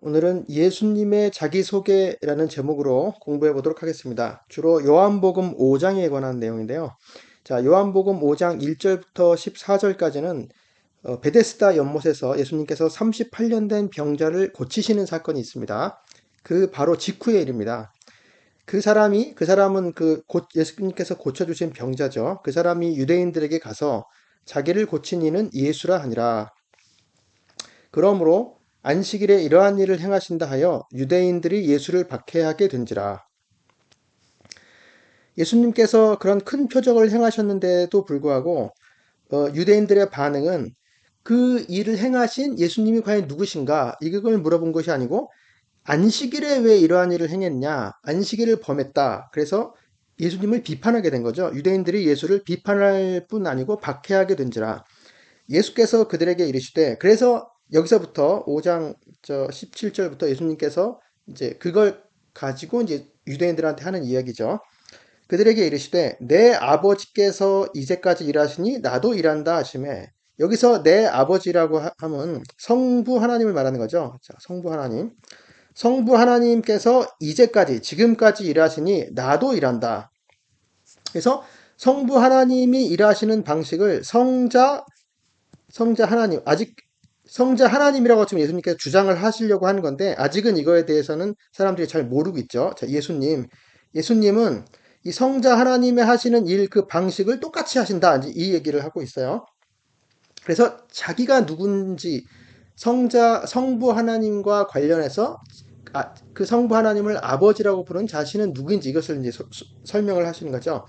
오늘은 예수님의 자기소개라는 제목으로 공부해 보도록 하겠습니다. 주로 요한복음 5장에 관한 내용인데요. 자, 요한복음 5장 1절부터 14절까지는 베데스다 연못에서 예수님께서 38년 된 병자를 고치시는 사건이 있습니다. 그 바로 직후의 일입니다. 그 사람은 예수님께서 고쳐주신 병자죠. 그 사람이 유대인들에게 가서 자기를 고친 이는 예수라 하니라. 그러므로 안식일에 이러한 일을 행하신다 하여 유대인들이 예수를 박해하게 된지라. 예수님께서 그런 큰 표적을 행하셨는데도 불구하고 유대인들의 반응은 그 일을 행하신 예수님이 과연 누구신가 이걸 물어본 것이 아니고 안식일에 왜 이러한 일을 행했냐, 안식일을 범했다. 그래서 예수님을 비판하게 된 거죠. 유대인들이 예수를 비판할 뿐 아니고 박해하게 된지라. 예수께서 그들에게 이르시되, 그래서 여기서부터 5장 17절부터 예수님께서 이제 그걸 가지고 이제 유대인들한테 하는 이야기죠. 그들에게 이르시되 내 아버지께서 이제까지 일하시니 나도 일한다 하시매, 여기서 내 아버지라고 하면 성부 하나님을 말하는 거죠. 자, 성부 하나님. 성부 하나님께서 이제까지 지금까지 일하시니 나도 일한다. 그래서 성부 하나님이 일하시는 방식을 성자 하나님, 아직 성자 하나님이라고 지금 예수님께서 주장을 하시려고 하는 건데, 아직은 이거에 대해서는 사람들이 잘 모르고 있죠. 자, 예수님은 이 성자 하나님의 하시는 일 그 방식을 똑같이 하신다. 이제 이 얘기를 하고 있어요. 그래서 자기가 누군지 성부 하나님과 관련해서 그 성부 하나님을 아버지라고 부른 자신은 누구인지 이것을 이제 설명을 하시는 거죠.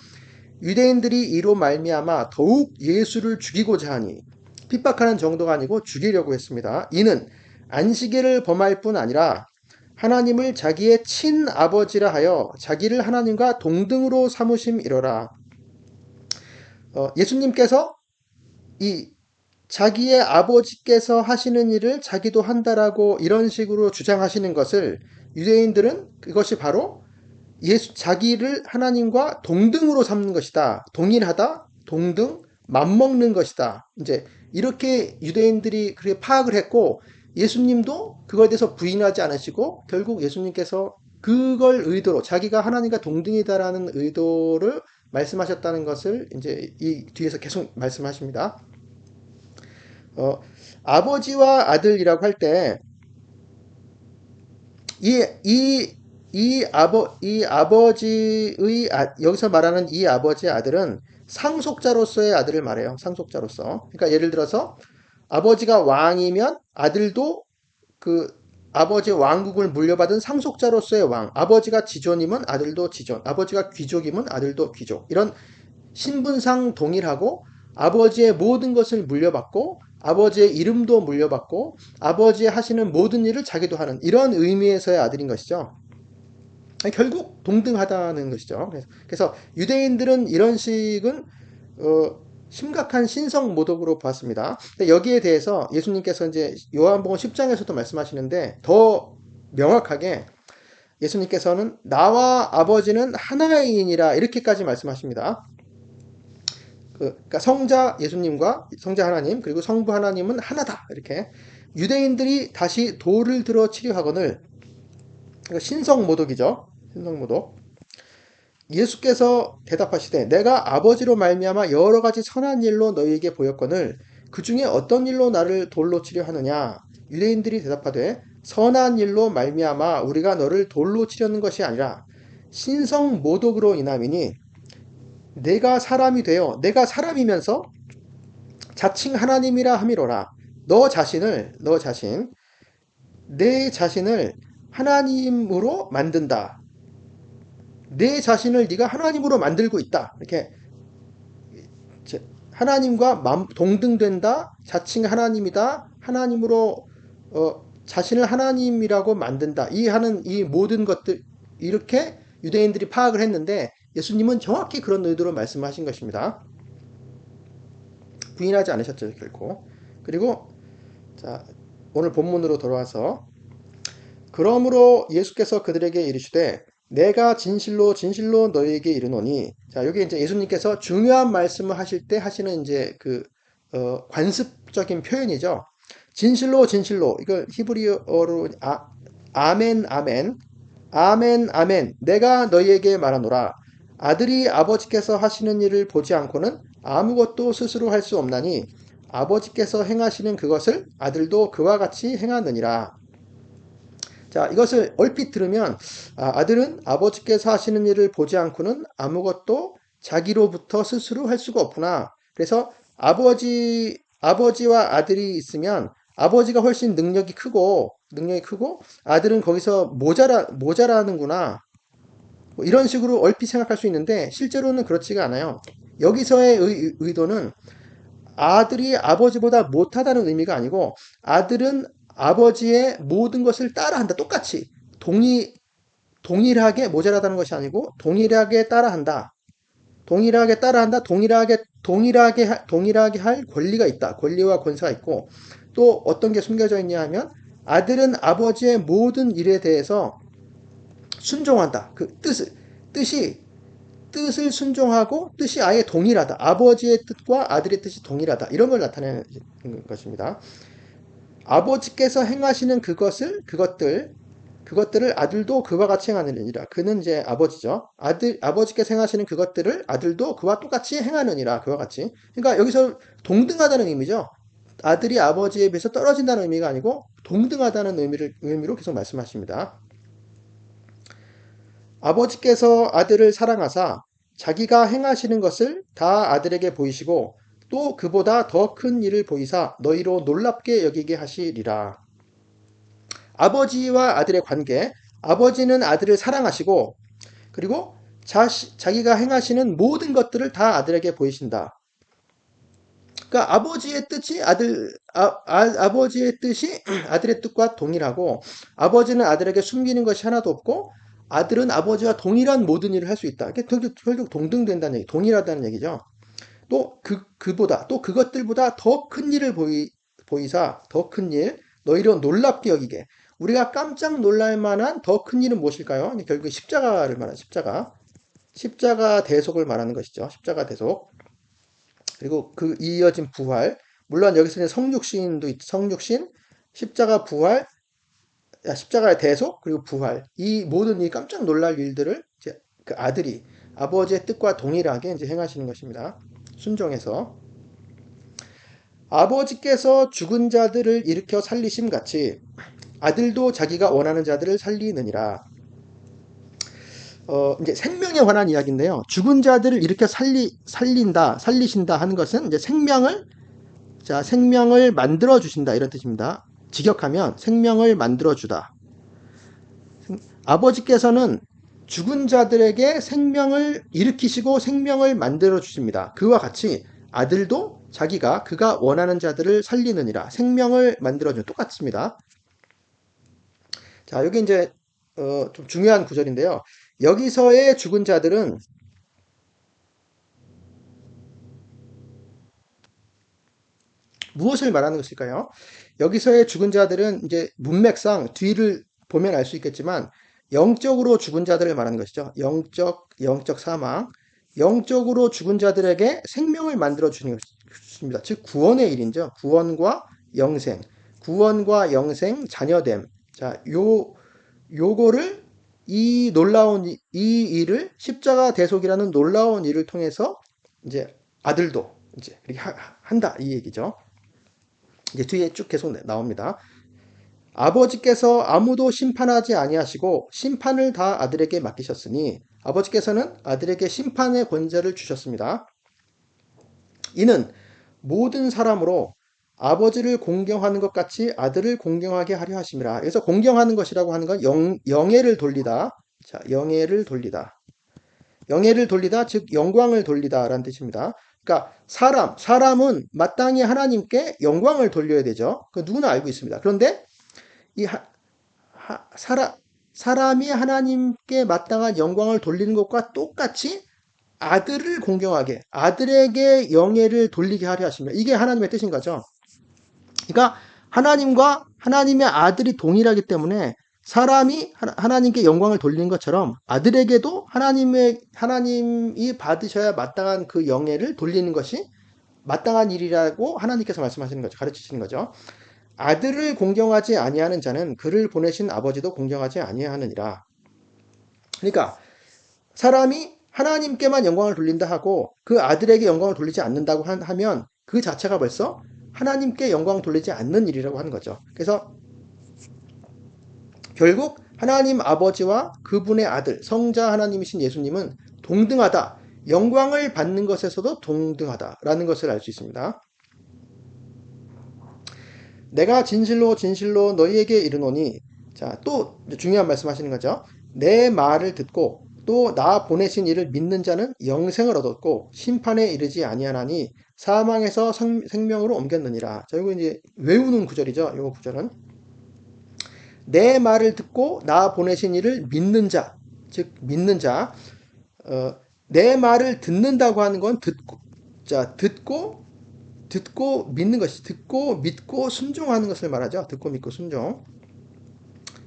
유대인들이 이로 말미암아 더욱 예수를 죽이고자 하니, 핍박하는 정도가 아니고 죽이려고 했습니다. 이는 안식일을 범할 뿐 아니라 하나님을 자기의 친아버지라 하여 자기를 하나님과 동등으로 삼으심이로라. 예수님께서 이 자기의 아버지께서 하시는 일을 자기도 한다라고 이런 식으로 주장하시는 것을 유대인들은 그것이 바로 자기를 하나님과 동등으로 삼는 것이다. 동일하다, 동등, 맞먹는 것이다. 이제 이렇게 유대인들이 그렇게 파악을 했고, 예수님도 그거에 대해서 부인하지 않으시고 결국 예수님께서 그걸 의도로 자기가 하나님과 동등이다라는 의도를 말씀하셨다는 것을 이제 이 뒤에서 계속 말씀하십니다. 아버지와 아들이라고 할 때, 이 아버지의, 여기서 말하는 이 아버지의 아들은 상속자로서의 아들을 말해요. 상속자로서. 그러니까 예를 들어서 아버지가 왕이면 아들도 그 아버지의 왕국을 물려받은 상속자로서의 왕. 아버지가 지존이면 아들도 지존. 아버지가 귀족이면 아들도 귀족. 이런 신분상 동일하고 아버지의 모든 것을 물려받고 아버지의 이름도 물려받고 아버지의 하시는 모든 일을 자기도 하는 이런 의미에서의 아들인 것이죠. 결국 동등하다는 것이죠. 그래서 유대인들은 이런 식은 심각한 신성 모독으로 보았습니다. 여기에 대해서 예수님께서 이제 요한복음 10장에서도 말씀하시는데 더 명확하게 예수님께서는 나와 아버지는 하나이니라 이렇게까지 말씀하십니다. 그러니까 성자 예수님과 성자 하나님 그리고 성부 하나님은 하나다 이렇게 유대인들이 다시 돌을 들어 치료하거늘, 신성 모독이죠. 신성 모독. 예수께서 대답하시되 내가 아버지로 말미암아 여러 가지 선한 일로 너희에게 보였거늘 그 중에 어떤 일로 나를 돌로 치려 하느냐. 유대인들이 대답하되 선한 일로 말미암아 우리가 너를 돌로 치려는 것이 아니라 신성 모독으로 인함이니, 내가 사람이 되어 내가 사람이면서 자칭 하나님이라 함이로라. 내 자신을 하나님으로 만든다. 내 자신을 네가 하나님으로 만들고 있다. 이렇게 하나님과 동등된다. 자칭 하나님이다. 하나님으로 자신을 하나님이라고 만든다. 이 모든 것들 이렇게 유대인들이 파악을 했는데 예수님은 정확히 그런 의도로 말씀하신 것입니다. 부인하지 않으셨죠, 결코. 그리고 자, 오늘 본문으로 돌아와서 그러므로 예수께서 그들에게 이르시되 내가 진실로 진실로 너희에게 이르노니, 자, 여기 이제 예수님께서 중요한 말씀을 하실 때 하시는 이제 관습적인 표현이죠. 진실로 진실로, 이걸 히브리어로 아멘, 아멘. 아멘, 아멘. 내가 너희에게 말하노라. 아들이 아버지께서 하시는 일을 보지 않고는 아무것도 스스로 할 수 없나니 아버지께서 행하시는 그것을 아들도 그와 같이 행하느니라. 자, 이것을 얼핏 들으면 아들은 아버지께서 하시는 일을 보지 않고는 아무것도 자기로부터 스스로 할 수가 없구나. 그래서 아버지와 아들이 있으면 아버지가 훨씬 능력이 크고 아들은 거기서 모자라는구나. 뭐 이런 식으로 얼핏 생각할 수 있는데 실제로는 그렇지가 않아요. 여기서의 의도는 아들이 아버지보다 못하다는 의미가 아니고 아들은 아버지의 모든 것을 따라한다. 똑같이 동일하게 모자라다는 것이 아니고 동일하게 따라한다. 동일하게 따라한다. 동일하게 할 권리가 있다. 권리와 권세가 있고 또 어떤 게 숨겨져 있냐 하면 아들은 아버지의 모든 일에 대해서 순종한다. 그 뜻이 뜻을 순종하고 뜻이 아예 동일하다. 아버지의 뜻과 아들의 뜻이 동일하다. 이런 걸 나타내는 것입니다. 아버지께서 행하시는 그것들을 아들도 그와 같이 행하느니라. 그는 이제 아버지죠. 아버지께서 행하시는 그것들을 아들도 그와 똑같이 행하느니라. 그와 같이. 그러니까 여기서 동등하다는 의미죠. 아들이 아버지에 비해서 떨어진다는 의미가 아니고 동등하다는 의미로 계속 말씀하십니다. 아버지께서 아들을 사랑하사 자기가 행하시는 것을 다 아들에게 보이시고 또 그보다 더 큰 일을 보이사 너희로 놀랍게 여기게 하시리라. 아버지와 아들의 관계, 아버지는 아들을 사랑하시고 그리고 자기가 행하시는 모든 것들을 다 아들에게 보이신다. 그러니까 아버지의 뜻이 아들의 뜻과 동일하고 아버지는 아들에게 숨기는 것이 하나도 없고 아들은 아버지와 동일한 모든 일을 할 수 있다. 이게 결국 동등된다는 얘기, 동일하다는 얘기죠. 또 그것들보다 더 큰 일을 보이사 더 큰 일, 너희로 놀랍게 여기게. 우리가 깜짝 놀랄 만한 더 큰 일은 무엇일까요? 결국 십자가를 말하는 십자가 대속을 말하는 것이죠. 십자가 대속. 그리고 그 이어진 부활. 물론 여기서는 성육신, 십자가 부활, 십자가의 대속, 그리고 부활. 이 모든 이 깜짝 놀랄 일들을 이제 그 아들이 아버지의 뜻과 동일하게 이제 행하시는 것입니다. 순종해서. 아버지께서 죽은 자들을 일으켜 살리심 같이 아들도 자기가 원하는 자들을 살리느니라. 이제 생명에 관한 이야기인데요. 죽은 자들을 일으켜 살리신다 하는 것은 이제 생명을 만들어 주신다 이런 뜻입니다. 직역하면 생명을 만들어 주다. 아버지께서는 죽은 자들에게 생명을 일으키시고 생명을 만들어 주십니다. 그와 같이 아들도 그가 원하는 자들을 살리느니라. 생명을 만들어 주 똑같습니다. 자, 여기 이제 좀 중요한 구절인데요. 여기서의 죽은 자들은 무엇을 말하는 것일까요? 여기서의 죽은 자들은 이제 문맥상 뒤를 보면 알 수 있겠지만 영적으로 죽은 자들을 말하는 것이죠. 영적 사망. 영적으로 죽은 자들에게 생명을 만들어 주는 것입니다. 즉 구원의 일이죠. 구원과 영생, 자녀됨. 자, 요거를 이 일을 십자가 대속이라는 놀라운 일을 통해서 이제 아들도 이제 이렇게 한다 이 얘기죠. 이제 뒤에 쭉 계속 나옵니다. 아버지께서 아무도 심판하지 아니하시고 심판을 다 아들에게 맡기셨으니 아버지께서는 아들에게 심판의 권세를 주셨습니다. 이는 모든 사람으로 아버지를 공경하는 것 같이 아들을 공경하게 하려 하심이라. 그래서 공경하는 것이라고 하는 건 영예를 돌리다. 자, 영예를 돌리다. 영예를 돌리다, 즉 영광을 돌리다라는 뜻입니다. 그러니까 사람은 마땅히 하나님께 영광을 돌려야 되죠. 그 누구나 알고 있습니다. 그런데 이 사람이 하나님께 마땅한 영광을 돌리는 것과 똑같이 아들을 공경하게, 아들에게 영예를 돌리게 하려 하십니다. 이게 하나님의 뜻인 거죠. 그러니까 하나님의 아들이 동일하기 때문에 사람이 하나님께 영광을 돌리는 것처럼 아들에게도 하나님이 받으셔야 마땅한 그 영예를 돌리는 것이 마땅한 일이라고 하나님께서 말씀하시는 거죠. 가르치시는 거죠. 아들을 공경하지 아니하는 자는 그를 보내신 아버지도 공경하지 아니하느니라. 그러니까 사람이 하나님께만 영광을 돌린다 하고 그 아들에게 영광을 돌리지 않는다고 하면 그 자체가 벌써 하나님께 영광 돌리지 않는 일이라고 하는 거죠. 그래서 결국 하나님 아버지와 그분의 아들, 성자 하나님이신 예수님은 동등하다. 영광을 받는 것에서도 동등하다라는 것을 알 수 있습니다. 내가 진실로 진실로 너희에게 이르노니, 자, 또 중요한 말씀 하시는 거죠. 내 말을 듣고 또 나 보내신 이를 믿는 자는 영생을 얻었고 심판에 이르지 아니하나니 사망에서 생명으로 옮겼느니라. 자, 이거 이제 외우는 구절이죠. 이 구절은 내 말을 듣고 나 보내신 이를 믿는 자, 즉 믿는 자, 내 말을 듣는다고 하는 건 듣고 믿는 것이 듣고 믿고 순종하는 것을 말하죠. 듣고 믿고 순종.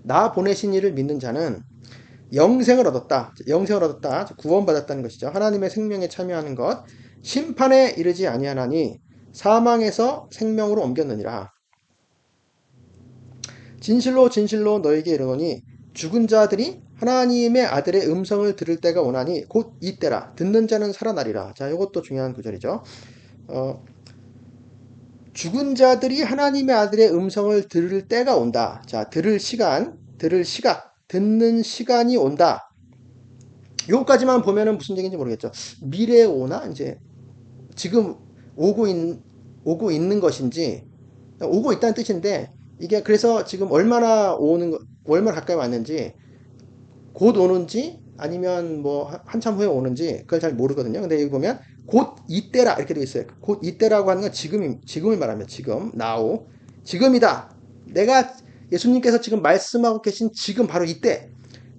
나 보내신 이를 믿는 자는 영생을 얻었다. 영생을 얻었다. 구원받았다는 것이죠. 하나님의 생명에 참여하는 것. 심판에 이르지 아니하나니 사망에서 생명으로 옮겼느니라. 진실로 진실로 너에게 이르노니 죽은 자들이 하나님의 아들의 음성을 들을 때가 오나니 곧 이때라. 듣는 자는 살아나리라. 자, 이것도 중요한 구절이죠. 죽은 자들이 하나님의 아들의 음성을 들을 때가 온다. 자, 들을 시간, 들을 시각, 듣는 시간이 온다. 요까지만 보면은 무슨 얘기인지 모르겠죠. 미래에 오나? 이제 지금 오고 있는 것인지, 오고 있다는 뜻인데, 이게 그래서 지금 얼마나 가까이 왔는지, 곧 오는지, 아니면 뭐 한참 후에 오는지, 그걸 잘 모르거든요. 근데 여기 보면, 곧 이때라, 이렇게 되어 있어요. 곧 이때라고 하는 건 지금을 말하면 지금, now. 지금이다. 내가 예수님께서 지금 말씀하고 계신 지금 바로 이때.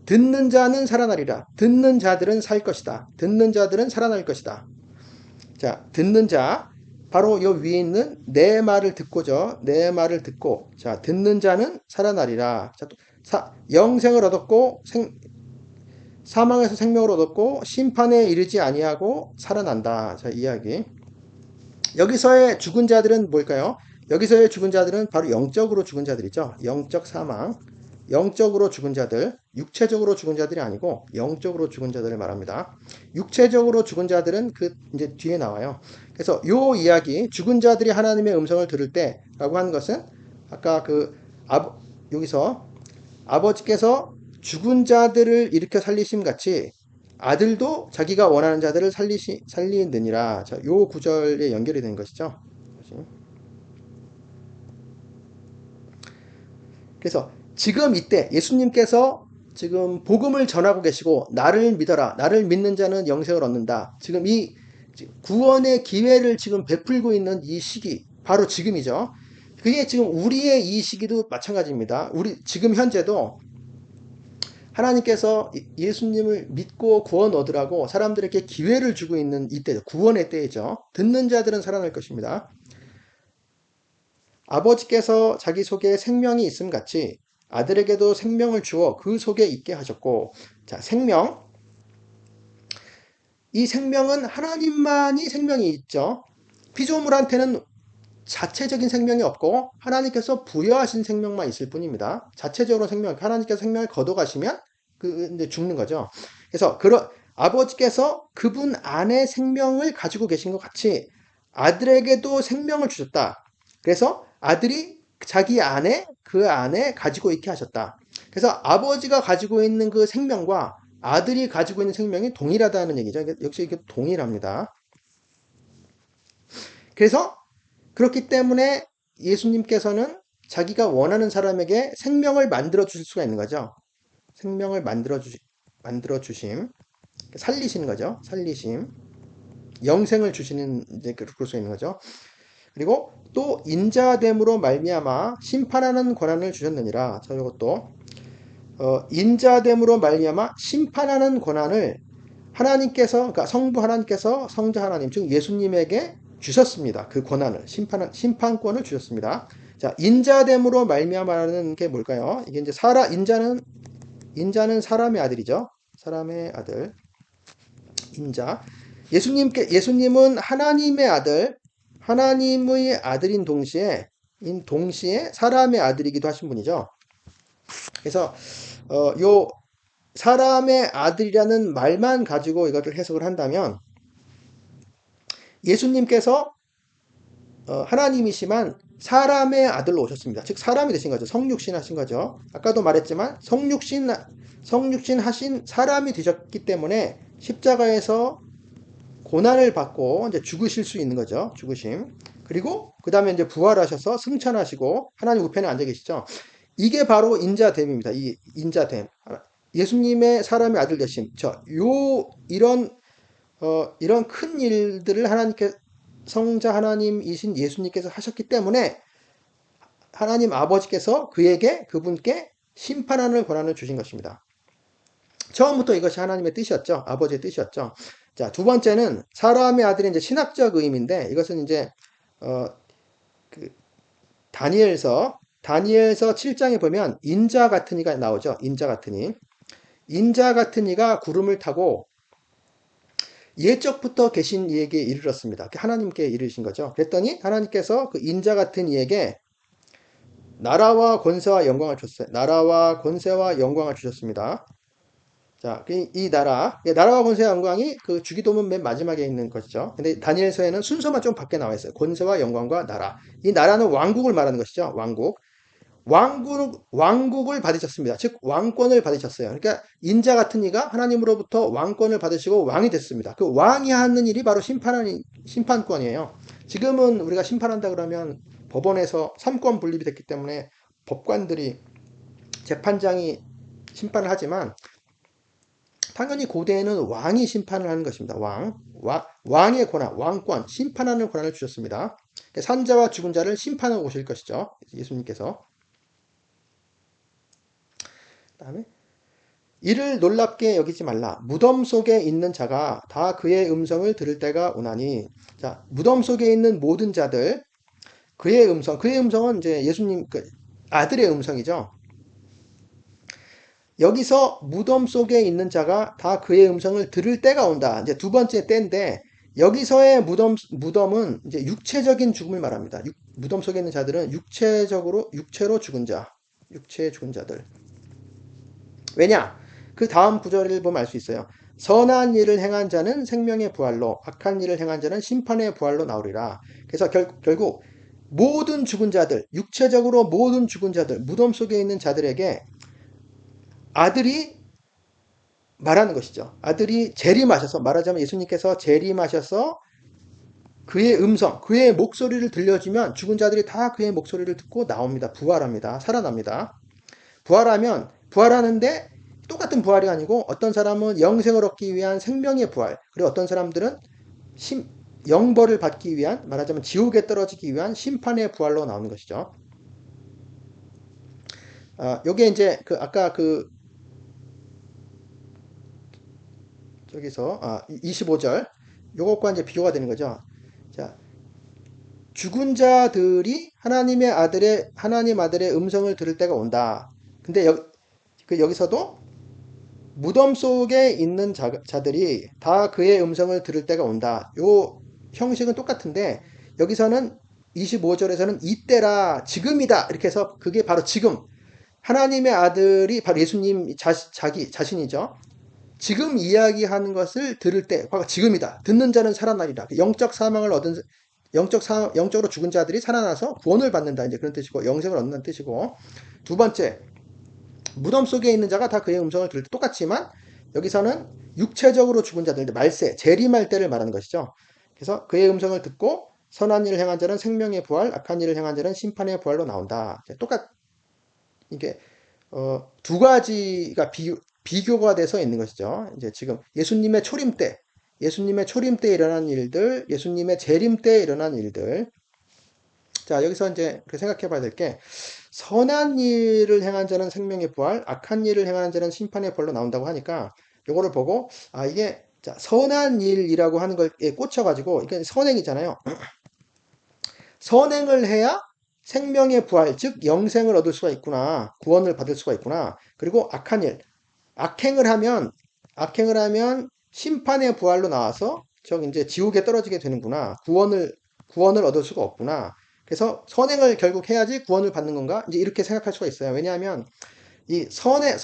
듣는 자는 살아나리라. 듣는 자들은 살 것이다. 듣는 자들은 살아날 것이다. 자, 듣는 자, 바로 요 위에 있는 내 말을 듣고죠. 내 말을 듣고, 자, 듣는 자는 살아나리라. 자, 또, 영생을 얻었고, 사망에서 생명을 얻었고, 심판에 이르지 아니하고 살아난다. 자, 이야기. 여기서의 죽은 자들은 뭘까요? 여기서의 죽은 자들은 바로 영적으로 죽은 자들이죠. 영적 사망. 영적으로 죽은 자들, 육체적으로 죽은 자들이 아니고 영적으로 죽은 자들을 말합니다. 육체적으로 죽은 자들은 그 이제 뒤에 나와요. 그래서 요 이야기 죽은 자들이 하나님의 음성을 들을 때라고 하는 것은 아까 여기서 아버지께서 죽은 자들을 일으켜 살리심 같이 아들도 자기가 원하는 자들을 살리느니라. 자, 요 구절에 연결이 되는 것이죠. 그래서 지금 이때 예수님께서 지금 복음을 전하고 계시고 나를 믿어라. 나를 믿는 자는 영생을 얻는다. 지금 이 구원의 기회를 지금 베풀고 있는 이 시기 바로 지금이죠. 그게 지금 우리의 이 시기도 마찬가지입니다. 우리 지금 현재도 하나님께서 예수님을 믿고 구원 얻으라고 사람들에게 기회를 주고 있는 이때 구원의 때이죠. 듣는 자들은 살아날 것입니다. 아버지께서 자기 속에 생명이 있음 같이 아들에게도 생명을 주어 그 속에 있게 하셨고, 자, 생명. 이 생명은 하나님만이 생명이 있죠. 피조물한테는 자체적인 생명이 없고 하나님께서 부여하신 생명만 있을 뿐입니다. 자체적으로 하나님께서 생명을 거둬가시면 이제 죽는 거죠. 그래서 아버지께서 그분 안에 생명을 가지고 계신 것 같이 아들에게도 생명을 주셨다. 그래서 아들이 그 안에 가지고 있게 하셨다. 그래서 아버지가 가지고 있는 그 생명과 아들이 가지고 있는 생명이 동일하다는 얘기죠. 역시 이게 동일합니다. 그래서 그렇기 때문에 예수님께서는 자기가 원하는 사람에게 생명을 만들어 주실 수가 있는 거죠. 생명을 만들어 주심, 살리시는 거죠. 살리심, 영생을 주시는 이제 그럴 수 있는 거죠. 그리고 또 인자됨으로 말미암아 심판하는 권한을 주셨느니라. 자, 이것도 인자됨으로 말미암아 심판하는 권한을 하나님께서, 그러니까 성부 하나님께서 성자 하나님, 즉 예수님에게 주셨습니다. 그 권한을 심판권을 주셨습니다. 자, 인자됨으로 말미암아라는 게 뭘까요? 이게 이제 인자는 사람의 아들이죠. 사람의 아들. 인자. 예수님은 하나님의 아들, 하나님의 아들인 동시에 동시에 사람의 아들이기도 하신 분이죠. 그래서 요 사람의 아들이라는 말만 가지고 이것을 해석을 한다면 예수님께서 하나님이시만 사람의 아들로 오셨습니다. 즉 사람이 되신 거죠. 성육신 하신 거죠. 아까도 말했지만 성육신 하신 사람이 되셨기 때문에 십자가에서 고난을 받고 이제 죽으실 수 있는 거죠. 죽으심. 그리고 그 다음에 이제 부활하셔서 승천하시고 하나님 우편에 앉아 계시죠. 이게 바로 인자됨입니다. 이 인자됨. 예수님의 사람의 아들 되심. 이런 큰 일들을 하나님께 성자 하나님이신 예수님께서 하셨기 때문에 하나님 아버지께서 그분께 심판하는 권한을 주신 것입니다. 처음부터 이것이 하나님의 뜻이었죠. 아버지의 뜻이었죠. 자, 두 번째는 사람의 아들의 이제 신학적 의미인데 이것은 이제 그 다니엘서 7장에 보면 인자 같은 이가 나오죠. 인자 같은 이. 인자 같은 이가 구름을 타고 예적부터 계신 이에게 이르렀습니다. 하나님께 이르신 거죠. 그랬더니 하나님께서 그 인자 같은 이에게 나라와 권세와 영광을 줬어요. 나라와 권세와 영광을 주셨습니다. 자, 이 나라와 권세와 영광이 그 주기도문 맨 마지막에 있는 것이죠. 근데 다니엘서에는 순서만 좀 밖에 나와 있어요. 권세와 영광과 나라. 이 나라는 왕국을 말하는 것이죠. 왕국을 받으셨습니다. 즉, 왕권을 받으셨어요. 그러니까, 인자 같은 이가 하나님으로부터 왕권을 받으시고 왕이 됐습니다. 그 왕이 하는 일이 바로 심판권이에요. 지금은 우리가 심판한다 그러면 법원에서 3권 분립이 됐기 때문에 법관들이, 재판장이 심판을 하지만, 당연히 고대에는 왕이 심판을 하는 것입니다. 왕의 권한, 왕권, 심판하는 권한을 주셨습니다. 산자와 죽은 자를 심판하고 오실 것이죠. 예수님께서. 다음에 이를 놀랍게 여기지 말라. 무덤 속에 있는 자가 다 그의 음성을 들을 때가 오나니. 자, 무덤 속에 있는 모든 자들, 그의 음성은 이제 예수님 그 아들의 음성이죠. 여기서 무덤 속에 있는 자가 다 그의 음성을 들을 때가 온다. 이제 두 번째 때인데 여기서의 무덤은 이제 육체적인 죽음을 말합니다. 무덤 속에 있는 자들은 육체로 죽은 자, 육체에 죽은 자들. 왜냐? 그 다음 구절을 보면 알 수 있어요. 선한 일을 행한 자는 생명의 부활로, 악한 일을 행한 자는 심판의 부활로 나오리라. 그래서 결국 모든 죽은 자들, 육체적으로 모든 죽은 자들, 무덤 속에 있는 자들에게 아들이 말하는 것이죠. 아들이 재림하셔서, 말하자면 예수님께서 재림하셔서 그의 그의 목소리를 들려주면 죽은 자들이 다 그의 목소리를 듣고 나옵니다. 부활합니다. 살아납니다. 부활하는데 똑같은 부활이 아니고 어떤 사람은 영생을 얻기 위한 생명의 부활, 그리고 어떤 사람들은 영벌을 받기 위한, 말하자면 지옥에 떨어지기 위한 심판의 부활로 나오는 것이죠. 요게 이제 아까 저기서 25절 요것과 이제 비교가 되는 거죠. 자, 죽은 자들이 하나님 아들의 음성을 들을 때가 온다. 근데 여기서도 무덤 속에 있는 자들이 다 그의 음성을 들을 때가 온다. 요 형식은 똑같은데 여기서는 25절에서는 이때라 지금이다 이렇게 해서 그게 바로 지금 하나님의 아들이 바로 예수님 자기 자신이죠. 지금 이야기하는 것을 들을 때 지금이다. 듣는 자는 살아나리라. 영적으로 죽은 자들이 살아나서 구원을 받는다. 이제 그런 뜻이고 영생을 얻는다는 뜻이고 두 번째 무덤 속에 있는 자가 다 그의 음성을 들을 때 똑같지만 여기서는 육체적으로 죽은 자들, 말세, 재림할 때를 말하는 것이죠. 그래서 그의 음성을 듣고 선한 일을 행한 자는 생명의 부활, 악한 일을 행한 자는 심판의 부활로 나온다. 이게 두 가지가 비교가 돼서 있는 것이죠. 이제 지금 예수님의 초림 때 일어난 일들, 예수님의 재림 때 일어난 일들. 자, 여기서 이제 생각해 봐야 될 게 선한 일을 행한 자는 생명의 부활, 악한 일을 행하는 자는 심판의 벌로 나온다고 하니까 요거를 보고 이게 자, 선한 일이라고 하는 거에 꽂혀가지고 이게 선행이잖아요. 선행을 해야 생명의 부활, 즉 영생을 얻을 수가 있구나, 구원을 받을 수가 있구나. 그리고 악행을 하면 심판의 부활로 나와서 저기 이제 지옥에 떨어지게 되는구나, 구원을 얻을 수가 없구나. 그래서 선행을 결국 해야지 구원을 받는 건가? 이제 이렇게 생각할 수가 있어요. 왜냐하면 이 선한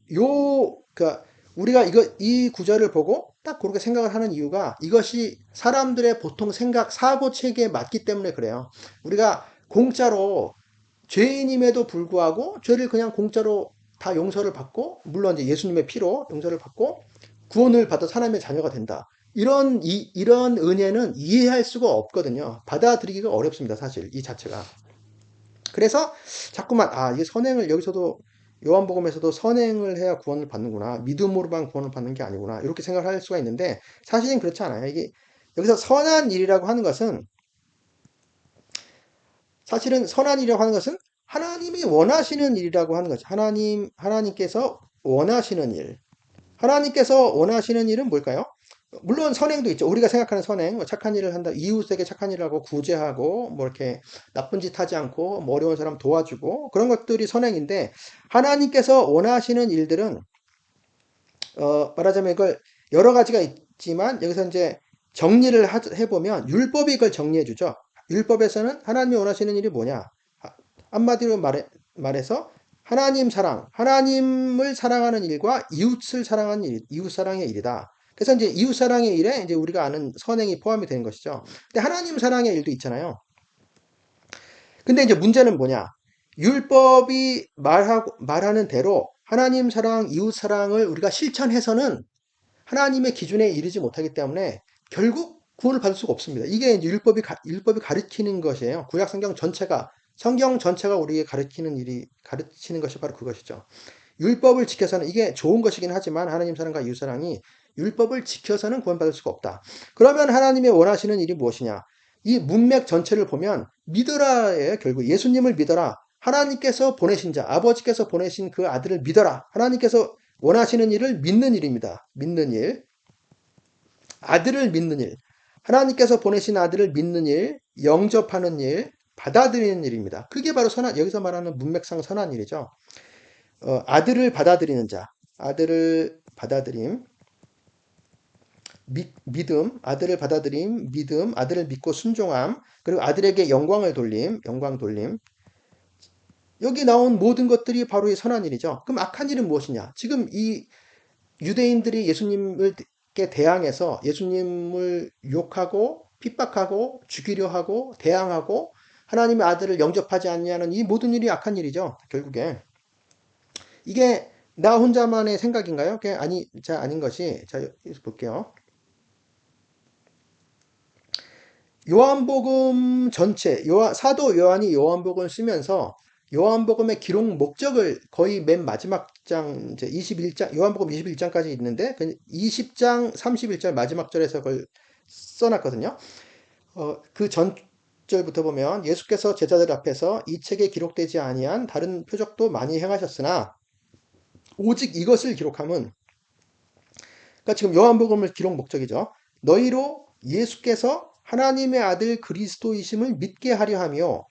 그러니까 우리가 이 구절을 보고 딱 그렇게 생각을 하는 이유가 이것이 사람들의 보통 생각, 사고 체계에 맞기 때문에 그래요. 우리가 공짜로 죄인임에도 불구하고 죄를 그냥 공짜로 다 용서를 받고 물론 이제 예수님의 피로 용서를 받고 구원을 받아 하나님의 자녀가 된다. 이런 은혜는 이해할 수가 없거든요. 받아들이기가 어렵습니다, 사실 이 자체가. 그래서 자꾸만 이게 선행을 여기서도 요한복음에서도 선행을 해야 구원을 받는구나. 믿음으로만 구원을 받는 게 아니구나. 이렇게 생각을 할 수가 있는데 사실은 그렇지 않아요. 이게 여기서 선한 일이라고 하는 것은 사실은 선한 일이라고 하는 것은 하나님이 원하시는 일이라고 하는 거죠. 하나님께서 원하시는 일. 하나님께서 원하시는 일은 뭘까요? 물론 선행도 있죠. 우리가 생각하는 선행, 뭐 착한 일을 한다, 이웃에게 착한 일을 하고 구제하고, 뭐 이렇게 나쁜 짓 하지 않고, 뭐 어려운 사람 도와주고, 그런 것들이 선행인데, 하나님께서 원하시는 일들은, 말하자면 이걸 여러 가지가 있지만, 여기서 이제 정리를 해보면, 율법이 이걸 정리해주죠. 율법에서는 하나님이 원하시는 일이 뭐냐? 한마디로 말해서, 하나님 사랑, 하나님을 사랑하는 일과 이웃을 사랑하는 일, 이웃 사랑의 일이다. 그래서 이제 이웃 사랑의 일에 이제 우리가 아는 선행이 포함이 되는 것이죠. 근데 하나님 사랑의 일도 있잖아요. 근데 이제 문제는 뭐냐? 율법이 말하는 대로 하나님 사랑, 이웃 사랑을 우리가 실천해서는 하나님의 기준에 이르지 못하기 때문에 결국 구원을 받을 수가 없습니다. 이게 이제 율법이 가르치는 것이에요. 구약 성경 전체가 우리에게 가르치는 것이 바로 그것이죠. 율법을 지켜서는 이게 좋은 것이긴 하지만 하나님 사랑과 이웃 사랑이 율법을 지켜서는 구원받을 수가 없다. 그러면 하나님의 원하시는 일이 무엇이냐? 이 문맥 전체를 보면 믿어라예요. 결국 예수님을 믿어라. 하나님께서 보내신 자, 아버지께서 보내신 그 아들을 믿어라. 하나님께서 원하시는 일을 믿는 일입니다. 믿는 일. 아들을 믿는 일. 하나님께서 보내신 아들을 믿는 일, 영접하는 일, 받아들이는 일입니다. 그게 바로 여기서 말하는 문맥상 선한 일이죠. 아들을 받아들이는 자, 아들을 받아들임, 믿음, 아들을 받아들임, 믿음, 아들을 믿고 순종함, 그리고 아들에게 영광을 돌림, 영광 돌림. 여기 나온 모든 것들이 바로 이 선한 일이죠. 그럼 악한 일은 무엇이냐? 지금 이 유대인들이 예수님께 대항해서 예수님을 욕하고 핍박하고 죽이려 하고 대항하고 하나님의 아들을 영접하지 않냐는 이 모든 일이 악한 일이죠. 결국에. 이게 나 혼자만의 생각인가요? 그게 아닌 것이, 자, 여기서 볼게요. 요한복음 전체, 사도 요한이 요한복음을 쓰면서 요한복음의 기록 목적을 거의 맨 마지막 장, 이제 21장, 요한복음 21장까지 있는데, 20장 31절 마지막 절에서 그걸 써놨거든요. 그 전절부터 보면 예수께서 제자들 앞에서 이 책에 기록되지 아니한 다른 표적도 많이 행하셨으나, 오직 이것을 기록함은 그러니까 지금 요한복음을 기록 목적이죠. 너희로 예수께서 하나님의 아들 그리스도이심을 믿게 하려 하며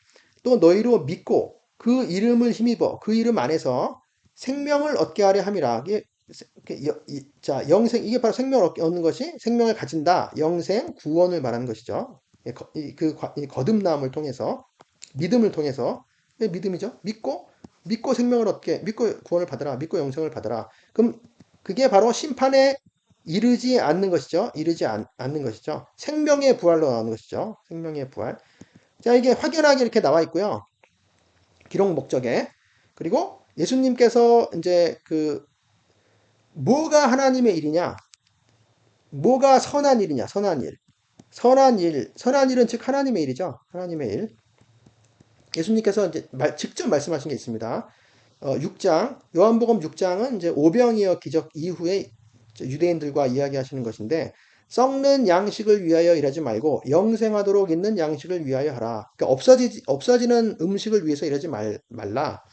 또 너희로 믿고 그 이름을 힘입어 그 이름 안에서 생명을 얻게 하려 함이라. 자, 영생 이게 바로 생명을 얻는 것이 생명을 가진다. 영생 구원을 말하는 것이죠. 이 거듭남을 통해서 믿음을 통해서 믿음이죠. 믿고 생명을 얻게 믿고 구원을 받아라. 믿고 영생을 받아라. 그럼 그게 바로 심판에 이르지 않는 것이죠. 않는 것이죠. 생명의 부활로 나오는 것이죠. 생명의 부활. 자, 이게 확연하게 이렇게 나와 있고요. 기록 목적에. 그리고 예수님께서 이제 뭐가 하나님의 일이냐? 뭐가 선한 일이냐? 선한 일. 선한 일은 즉 하나님의 일이죠. 하나님의 일. 예수님께서 이제 직접 말씀하신 게 있습니다. 6장, 요한복음 6장은 이제 오병이어 기적 이후에 유대인들과 이야기하시는 것인데, 썩는 양식을 위하여 일하지 말고 영생하도록 있는 양식을 위하여 하라. 그러니까 없어지는 음식을 위해서 일하지 말라.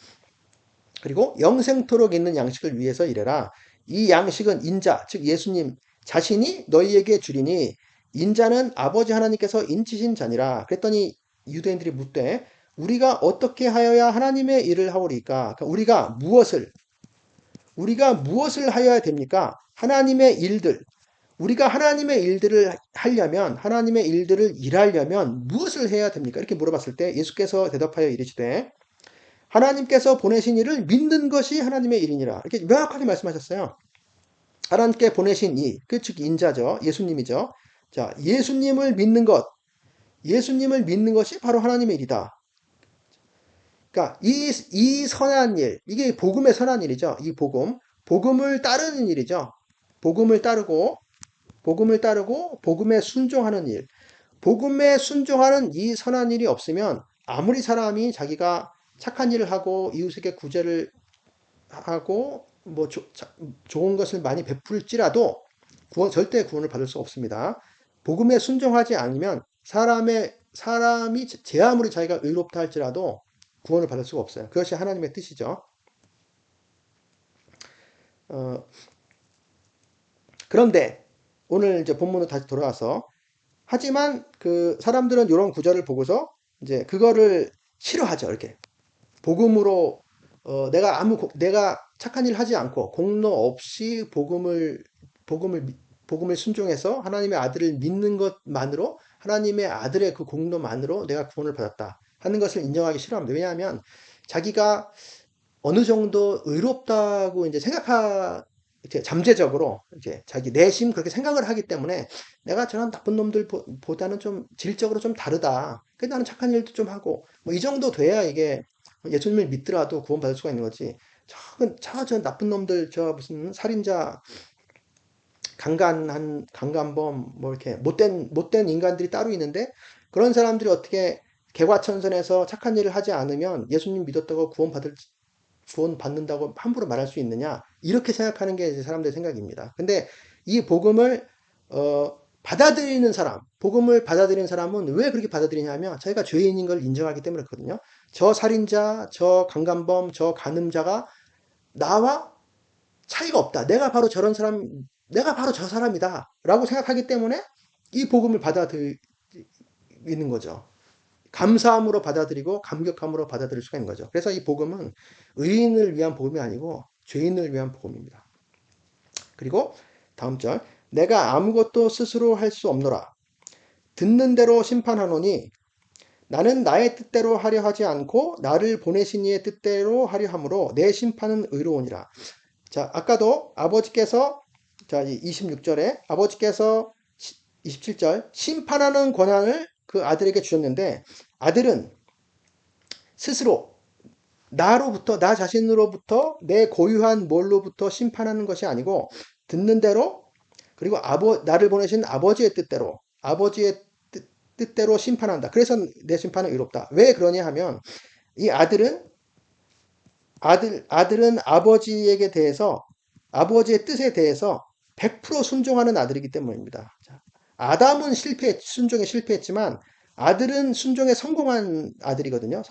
그리고 영생토록 있는 양식을 위해서 일해라. 이 양식은 인자, 즉 예수님 자신이 너희에게 주리니 인자는 아버지 하나님께서 인치신 자니라. 그랬더니 유대인들이 묻되 우리가 어떻게 하여야 하나님의 일을 하오리까? 그러니까 우리가 무엇을 하여야 됩니까? 하나님의 일들. 우리가 하나님의 일들을 하려면, 하나님의 일들을 일하려면 무엇을 해야 됩니까? 이렇게 물어봤을 때 예수께서 대답하여 이르시되 하나님께서 보내신 일을 믿는 것이 하나님의 일이니라. 이렇게 명확하게 말씀하셨어요. 하나님께 보내신 이, 즉 인자죠. 예수님이죠. 자, 예수님을 믿는 것이 바로 하나님의 일이다. 그러니까 이 선한 일, 이게 복음의 선한 일이죠. 이 복음을 따르는 일이죠. 복음을 따르고, 복음에 순종하는 일. 복음에 순종하는 이 선한 일이 없으면 아무리 사람이 자기가 착한 일을 하고 이웃에게 구제를 하고 뭐 좋은 것을 많이 베풀지라도 절대 구원을 받을 수 없습니다. 복음에 순종하지 않으면 사람이 제 아무리 자기가 의롭다 할지라도 구원을 받을 수가 없어요. 그것이 하나님의 뜻이죠. 어, 그런데 오늘 이제 본문으로 다시 돌아와서 하지만 그 사람들은 이런 구절을 보고서 이제 그거를 싫어하죠. 이렇게 복음으로 내가 착한 일 하지 않고 공로 없이 복음을 복음을 순종해서 하나님의 아들을 믿는 것만으로 하나님의 아들의 그 공로만으로 내가 구원을 받았다 하는 것을 인정하기 싫어합니다. 왜냐하면 자기가 어느 정도 의롭다고 이제 이제 잠재적으로 이제 자기 내심 그렇게 생각을 하기 때문에 내가 저런 나쁜 놈들보다는 좀 질적으로 좀 다르다. 그래서 나는 착한 일도 좀 하고 뭐 이 정도 돼야 이게 예수님을 믿더라도 구원받을 수가 있는 거지. 저 나쁜 놈들 저 무슨 살인자 강간범 뭐 이렇게 못된 인간들이 따로 있는데 그런 사람들이 어떻게 개과천선해서 착한 일을 하지 않으면 예수님 믿었다고 구원 받는다고 함부로 말할 수 있느냐? 이렇게 생각하는 게 이제 사람들의 생각입니다. 근데 이 복음을 받아들이는 사람은 왜 그렇게 받아들이냐면 자기가 죄인인 걸 인정하기 때문에 그렇거든요. 저 살인자, 저 강간범, 저 간음자가 나와 차이가 없다. 내가 바로 저 사람이다. 라고 생각하기 때문에 이 복음을 받아들이는 거죠. 감사함으로 받아들이고 감격함으로 받아들일 수가 있는 거죠. 그래서 이 복음은 의인을 위한 복음이 아니고 죄인을 위한 복음입니다. 그리고 다음 절 내가 아무것도 스스로 할 수 없노라. 듣는 대로 심판하노니 나는 나의 뜻대로 하려 하지 않고 나를 보내신 이의 뜻대로 하려 함으로 내 심판은 의로우니라. 자, 아까도 아버지께서 자, 26절에 아버지께서 27절 심판하는 권한을 그 아들에게 주셨는데 아들은 스스로 나 자신으로부터 내 고유한 뭘로부터 심판하는 것이 아니고 듣는 대로 그리고 나를 보내신 아버지의 뜻대로 심판한다. 그래서 내 심판은 의롭다. 왜 그러냐 하면 이 아들은 아버지의 뜻에 대해서 100% 순종하는 아들이기 때문입니다. 자, 아담은 순종에 실패했지만 아들은 순종에 성공한 아들이거든요.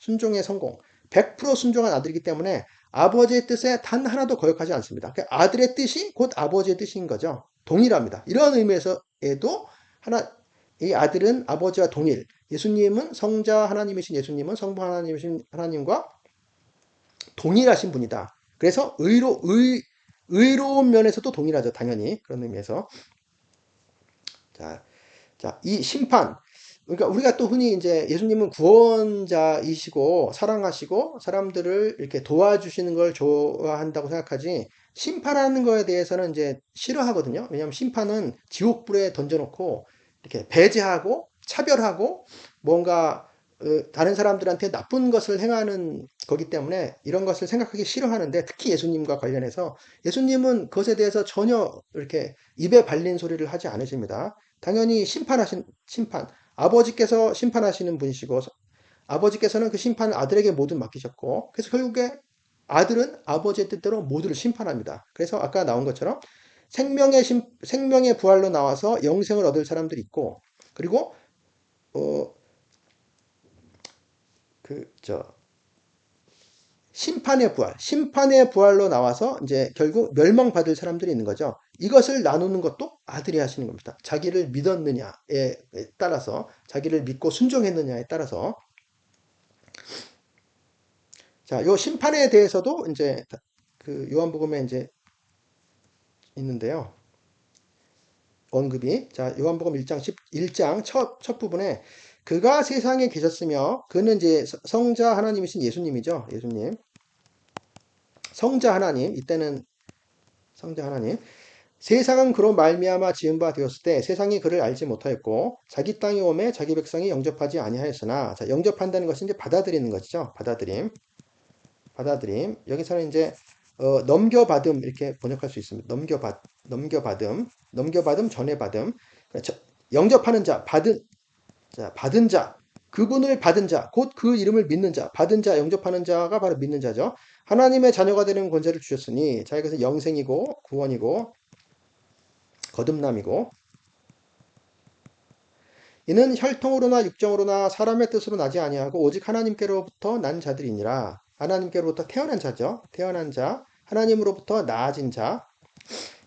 순종의 성공. 100% 순종한 아들이기 때문에 아버지의 뜻에 단 하나도 거역하지 않습니다. 그러니까 아들의 뜻이 곧 아버지의 뜻인 거죠. 동일합니다. 이런 의미에서에도 이 아들은 아버지와 동일. 예수님은 성자 하나님이신 예수님은 성부 하나님이신 하나님과 동일하신 분이다. 그래서 의로운 면에서도 동일하죠. 당연히. 그런 의미에서. 이 심판. 그러니까 우리가 또 흔히 이제 예수님은 구원자이시고 사랑하시고 사람들을 이렇게 도와주시는 걸 좋아한다고 생각하지 심판하는 거에 대해서는 이제 싫어하거든요. 왜냐하면 심판은 지옥불에 던져놓고 이렇게 배제하고 차별하고 뭔가 다른 사람들한테 나쁜 것을 행하는 거기 때문에 이런 것을 생각하기 싫어하는데 특히 예수님과 관련해서 예수님은 그것에 대해서 전혀 이렇게 입에 발린 소리를 하지 않으십니다. 당연히 심판, 아버지께서 심판하시는 분이시고 아버지께서는 그 심판을 아들에게 모두 맡기셨고 그래서 결국에 아들은 아버지의 뜻대로 모두를 심판합니다. 그래서 아까 나온 것처럼 생명의 부활로 나와서 영생을 얻을 사람들이 있고 그리고 어, 심판의 부활로 나와서 이제 결국 멸망받을 사람들이 있는 거죠. 이것을 나누는 것도 아들이 하시는 겁니다. 자기를 믿었느냐에 따라서, 자기를 믿고 순종했느냐에 따라서. 자, 요 심판에 대해서도 이제 그 요한복음에 이제 있는데요. 언급이. 자, 요한복음 1장 첫 부분에 그가 세상에 계셨으며 그는 이제 성자 하나님이신 예수님이죠. 예수님. 성자 하나님. 이때는 성자 하나님. 세상은 그로 말미암아 지은 바 되었을 때 세상이 그를 알지 못하였고 자기 땅에 오매 자기 백성이 영접하지 아니하였으나 자, 영접한다는 것은 이제 받아들이는 것이죠. 받아들임. 받아들임. 여기서는 이제 넘겨받음 이렇게 번역할 수 있습니다. 넘겨받음, 전해받음. 그렇죠. 영접하는 자, 받은 자, 그분을 받은 자, 곧 그 이름을 믿는 자, 받은 자, 영접하는 자가 바로 믿는 자죠. 하나님의 자녀가 되는 권세를 주셨으니, 자, 이것은 영생이고, 구원이고, 거듭남이고, 이는 혈통으로나 육정으로나 사람의 뜻으로 나지 아니하고 오직 하나님께로부터 난 자들이니라. 하나님께로부터 태어난 자죠. 태어난 자, 하나님으로부터 나아진 자.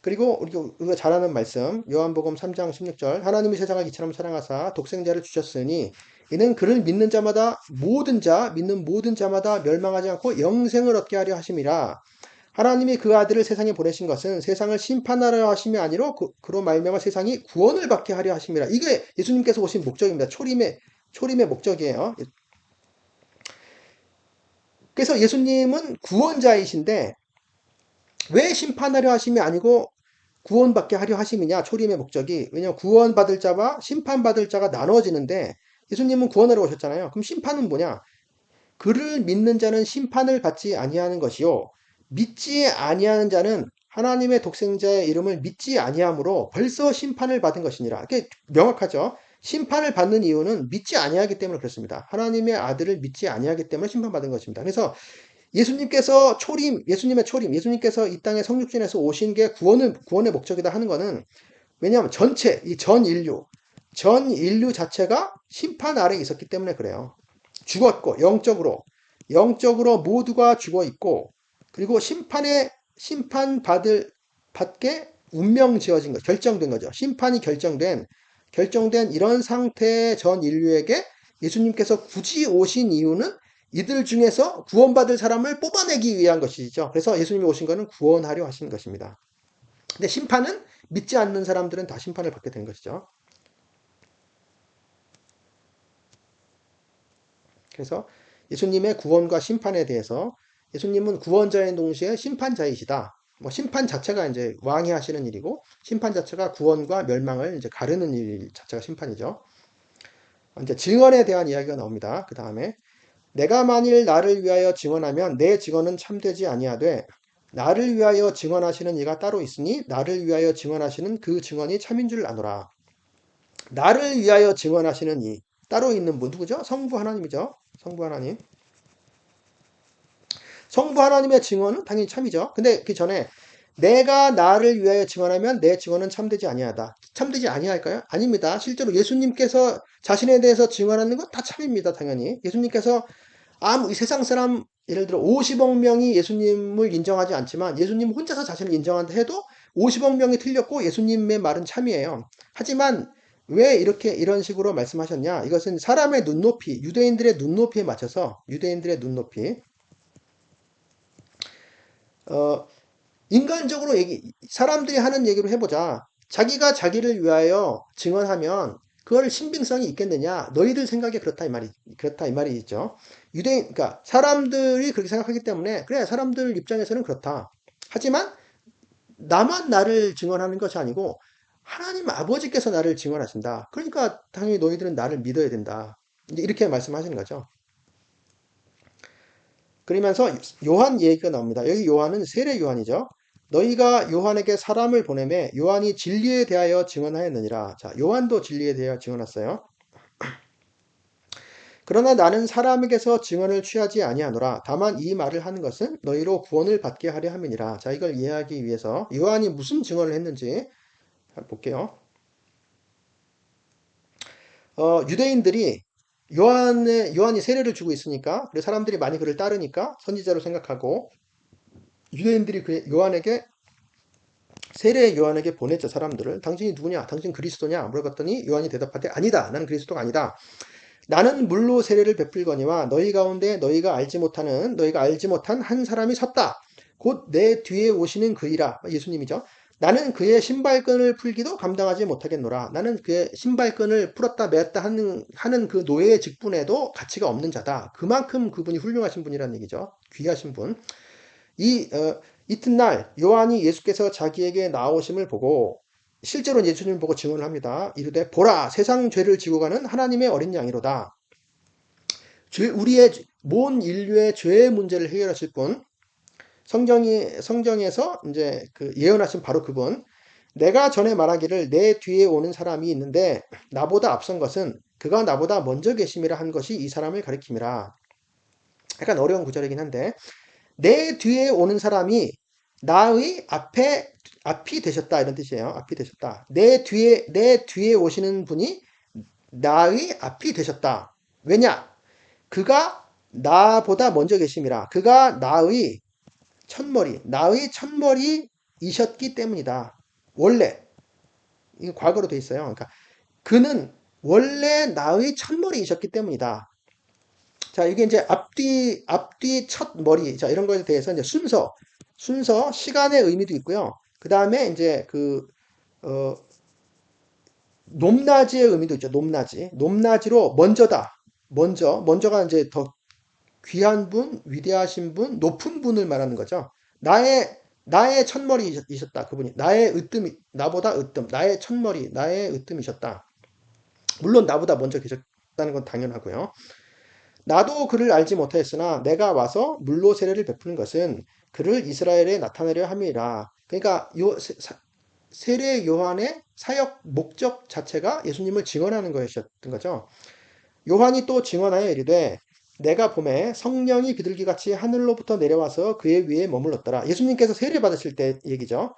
그리고 우리가 잘 아는 말씀 요한복음 3장 16절 하나님이 세상을 이처럼 사랑하사 독생자를 주셨으니 이는 그를 믿는 자마다 믿는 모든 자마다 멸망하지 않고 영생을 얻게 하려 하심이라. 하나님이 그 아들을 세상에 보내신 것은 세상을 심판하려 하심이 아니로 그로 말미암아 세상이 구원을 받게 하려 하심이라. 이게 예수님께서 오신 목적입니다. 초림의 목적이에요. 그래서 예수님은 구원자이신데 왜 심판하려 하심이 아니고 구원받게 하려 하심이냐? 초림의 목적이. 왜냐하면 구원받을 자와 심판받을 자가 나눠지는데 예수님은 구원하러 오셨잖아요. 그럼 심판은 뭐냐? 그를 믿는 자는 심판을 받지 아니하는 것이요. 믿지 아니하는 자는 하나님의 독생자의 이름을 믿지 아니함으로 벌써 심판을 받은 것이니라. 이게 명확하죠. 심판을 받는 이유는 믿지 아니하기 때문에 그렇습니다. 하나님의 아들을 믿지 아니하기 때문에 심판받은 것입니다. 그래서 예수님의 초림, 예수님께서 이 땅에 성육신에서 오신 게 구원의 목적이다 하는 것은 왜냐하면 전 인류 자체가 심판 아래에 있었기 때문에 그래요. 죽었고, 영적으로 모두가 죽어 있고, 그리고 받게 운명 지어진 거, 결정된 거죠. 심판이 결정된 이런 상태의 전 인류에게 예수님께서 굳이 오신 이유는 이들 중에서 구원받을 사람을 뽑아내기 위한 것이죠. 그래서 예수님이 오신 것은 구원하려 하신 것입니다. 근데 심판은 믿지 않는 사람들은 다 심판을 받게 된 것이죠. 그래서 예수님의 구원과 심판에 대해서 예수님은 구원자인 동시에 심판자이시다. 뭐 심판 자체가 이제 왕이 하시는 일이고 심판 자체가 구원과 멸망을 이제 가르는 일 자체가 심판이죠. 이제 증언에 대한 이야기가 나옵니다. 그 다음에 내가 만일 나를 위하여 증언하면 내 증언은 참되지 아니하되 나를 위하여 증언하시는 이가 따로 있으니 나를 위하여 증언하시는 그 증언이 참인 줄 아노라. 나를 위하여 증언하시는 이 따로 있는 분 누구죠? 성부 하나님이죠. 성부 하나님. 성부 하나님의 증언은 당연히 참이죠. 근데 그 전에 내가 나를 위하여 증언하면 내 증언은 참되지 아니하다. 참되지 아니할까요? 아닙니다. 실제로 예수님께서 자신에 대해서 증언하는 건 다 참입니다. 당연히. 예수님께서 이 세상 사람 예를 들어 50억 명이 예수님을 인정하지 않지만 예수님 혼자서 자신을 인정한다 해도 50억 명이 틀렸고 예수님의 말은 참이에요. 하지만 왜 이런 식으로 말씀하셨냐? 이것은 사람의 눈높이, 유대인들의 눈높이에 맞춰서 인간적으로 사람들이 하는 얘기로 해보자. 자기가 자기를 위하여 증언하면 그걸 신빙성이 있겠느냐? 너희들 생각에 그렇다 이 말이죠. 그러니까 사람들이 그렇게 생각하기 때문에 그래 사람들 입장에서는 그렇다. 하지만 나만 나를 증언하는 것이 아니고 하나님 아버지께서 나를 증언하신다. 그러니까 당연히 너희들은 나를 믿어야 된다. 이제 이렇게 말씀하시는 거죠. 그러면서 요한 얘기가 나옵니다. 여기 요한은 세례 요한이죠. 너희가 요한에게 사람을 보내매 요한이 진리에 대하여 증언하였느니라. 자, 요한도 진리에 대하여 증언했어요. 그러나 나는 사람에게서 증언을 취하지 아니하노라. 다만 이 말을 하는 것은 너희로 구원을 받게 하려 함이니라. 자, 이걸 이해하기 위해서 요한이 무슨 증언을 했는지 볼게요. 유대인들이 요한이 세례를 주고 있으니까, 그리고 사람들이 많이 그를 따르니까 선지자로 생각하고 유대인들이 요한에게 보냈죠. 사람들을. 당신이 누구냐? 당신 그리스도냐? 물어봤더니 요한이 대답하되 아니다. 나는 그리스도가 아니다. 나는 물로 세례를 베풀거니와 너희 가운데 너희가 알지 못한 한 사람이 섰다. 곧 내 뒤에 오시는 그이라. 예수님이죠. 나는 그의 신발끈을 풀기도 감당하지 못하겠노라. 나는 그의 신발끈을 풀었다 매었다 하는 그 노예의 직분에도 가치가 없는 자다. 그만큼 그분이 훌륭하신 분이라는 얘기죠. 귀하신 분. 이튿날 요한이 예수께서 자기에게 나오심을 보고 실제로 예수님을 보고 증언을 합니다. 이르되 보라 세상 죄를 지고 가는 하나님의 어린 양이로다. 우리의 모든 인류의 죄의 문제를 해결하실 분, 성경에서 이제 그 예언하신 바로 그분. 내가 전에 말하기를 내 뒤에 오는 사람이 있는데 나보다 앞선 것은 그가 나보다 먼저 계심이라 한 것이 이 사람을 가리킴이라. 약간 어려운 구절이긴 한데 내 뒤에 오는 사람이 나의 앞이 되셨다 이런 뜻이에요. 앞이 되셨다. 내 뒤에 오시는 분이 나의 앞이 되셨다. 왜냐? 그가 나보다 먼저 계심이라. 그가 나의 첫머리이셨기 때문이다. 원래 이거 과거로 돼 있어요. 그러니까 그는 원래 나의 첫머리이셨기 때문이다. 자, 이게 이제 앞뒤 첫 머리. 자, 이런 거에 대해서 이제 순서, 시간의 의미도 있고요. 그 다음에 이제 어, 높낮이의 의미도 있죠. 높낮이로 먼저다. 먼저가 이제 더 귀한 분, 위대하신 분, 높은 분을 말하는 거죠. 나의 첫머리이셨다. 그분이. 나보다 으뜸, 나의 첫머리, 나의 으뜸이셨다. 물론 나보다 먼저 계셨다는 건 당연하고요. 나도 그를 알지 못하였으나 내가 와서 물로 세례를 베푸는 것은 그를 이스라엘에 나타내려 함이라. 그러니까 세례 요한의 사역 목적 자체가 예수님을 증언하는 것이었던 거죠. 요한이 또 증언하여 이르되 내가 봄에 성령이 비둘기같이 하늘로부터 내려와서 그의 위에 머물렀더라. 예수님께서 세례 받으실 때 얘기죠.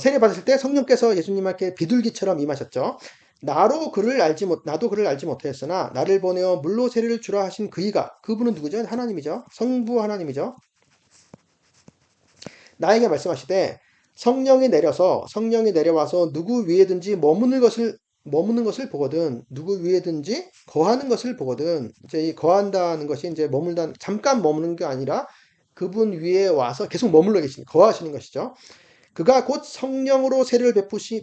세례 받으실 때 성령께서 예수님께 비둘기처럼 임하셨죠. 나도 그를 알지 못하였으나 나를 보내어 물로 세례를 주라 하신 그분은 누구죠? 하나님이죠. 성부 하나님이죠. 나에게 말씀하시되 성령이 내려와서 누구 위에든지 머무는 것을 보거든. 누구 위에든지 거하는 것을 보거든. 이제 이 거한다는 것이 이제 잠깐 머무는 게 아니라 그분 위에 와서 계속 거하시는 것이죠. 그가 곧 성령으로 세례를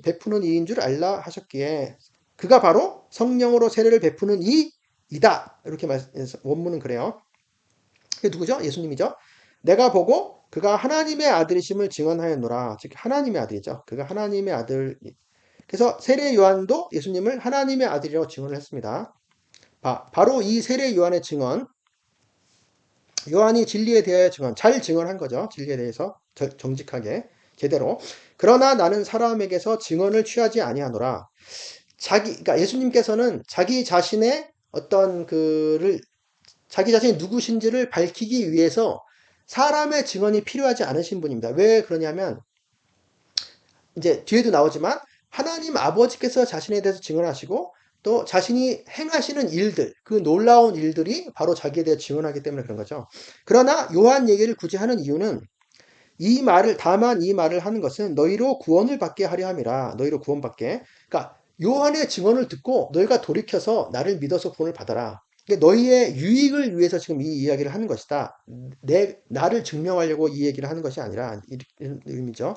베푸는 이인 줄 알라 하셨기에 그가 바로 성령으로 세례를 베푸는 이이다. 이렇게 원문은 그래요. 그게 누구죠? 예수님이죠. 내가 보고 그가 하나님의 아들이심을 증언하였노라. 즉 하나님의 아들이죠. 그가 하나님의 아들. 그래서 세례 요한도 예수님을 하나님의 아들이라고 증언을 했습니다. 바로 이 세례 요한의 증언, 요한이 진리에 대하여 잘 증언한 거죠. 진리에 대해서 정직하게 제대로. 그러나 나는 사람에게서 증언을 취하지 아니하노라. 그러니까 예수님께서는 자기 자신의 자기 자신이 누구신지를 밝히기 위해서 사람의 증언이 필요하지 않으신 분입니다. 왜 그러냐면 이제 뒤에도 나오지만 하나님 아버지께서 자신에 대해서 증언하시고 또 자신이 행하시는 일들, 그 놀라운 일들이 바로 자기에 대해 증언하기 때문에 그런 거죠. 그러나 요한 얘기를 굳이 하는 이유는 다만 이 말을 하는 것은 너희로 구원을 받게 하려 함이라. 너희로 구원받게. 그러니까 요한의 증언을 듣고 너희가 돌이켜서 나를 믿어서 구원을 받아라. 그러니까 너희의 유익을 위해서 지금 이 이야기를 하는 것이다. 나를 증명하려고 이 얘기를 하는 것이 아니라 이런 의미죠.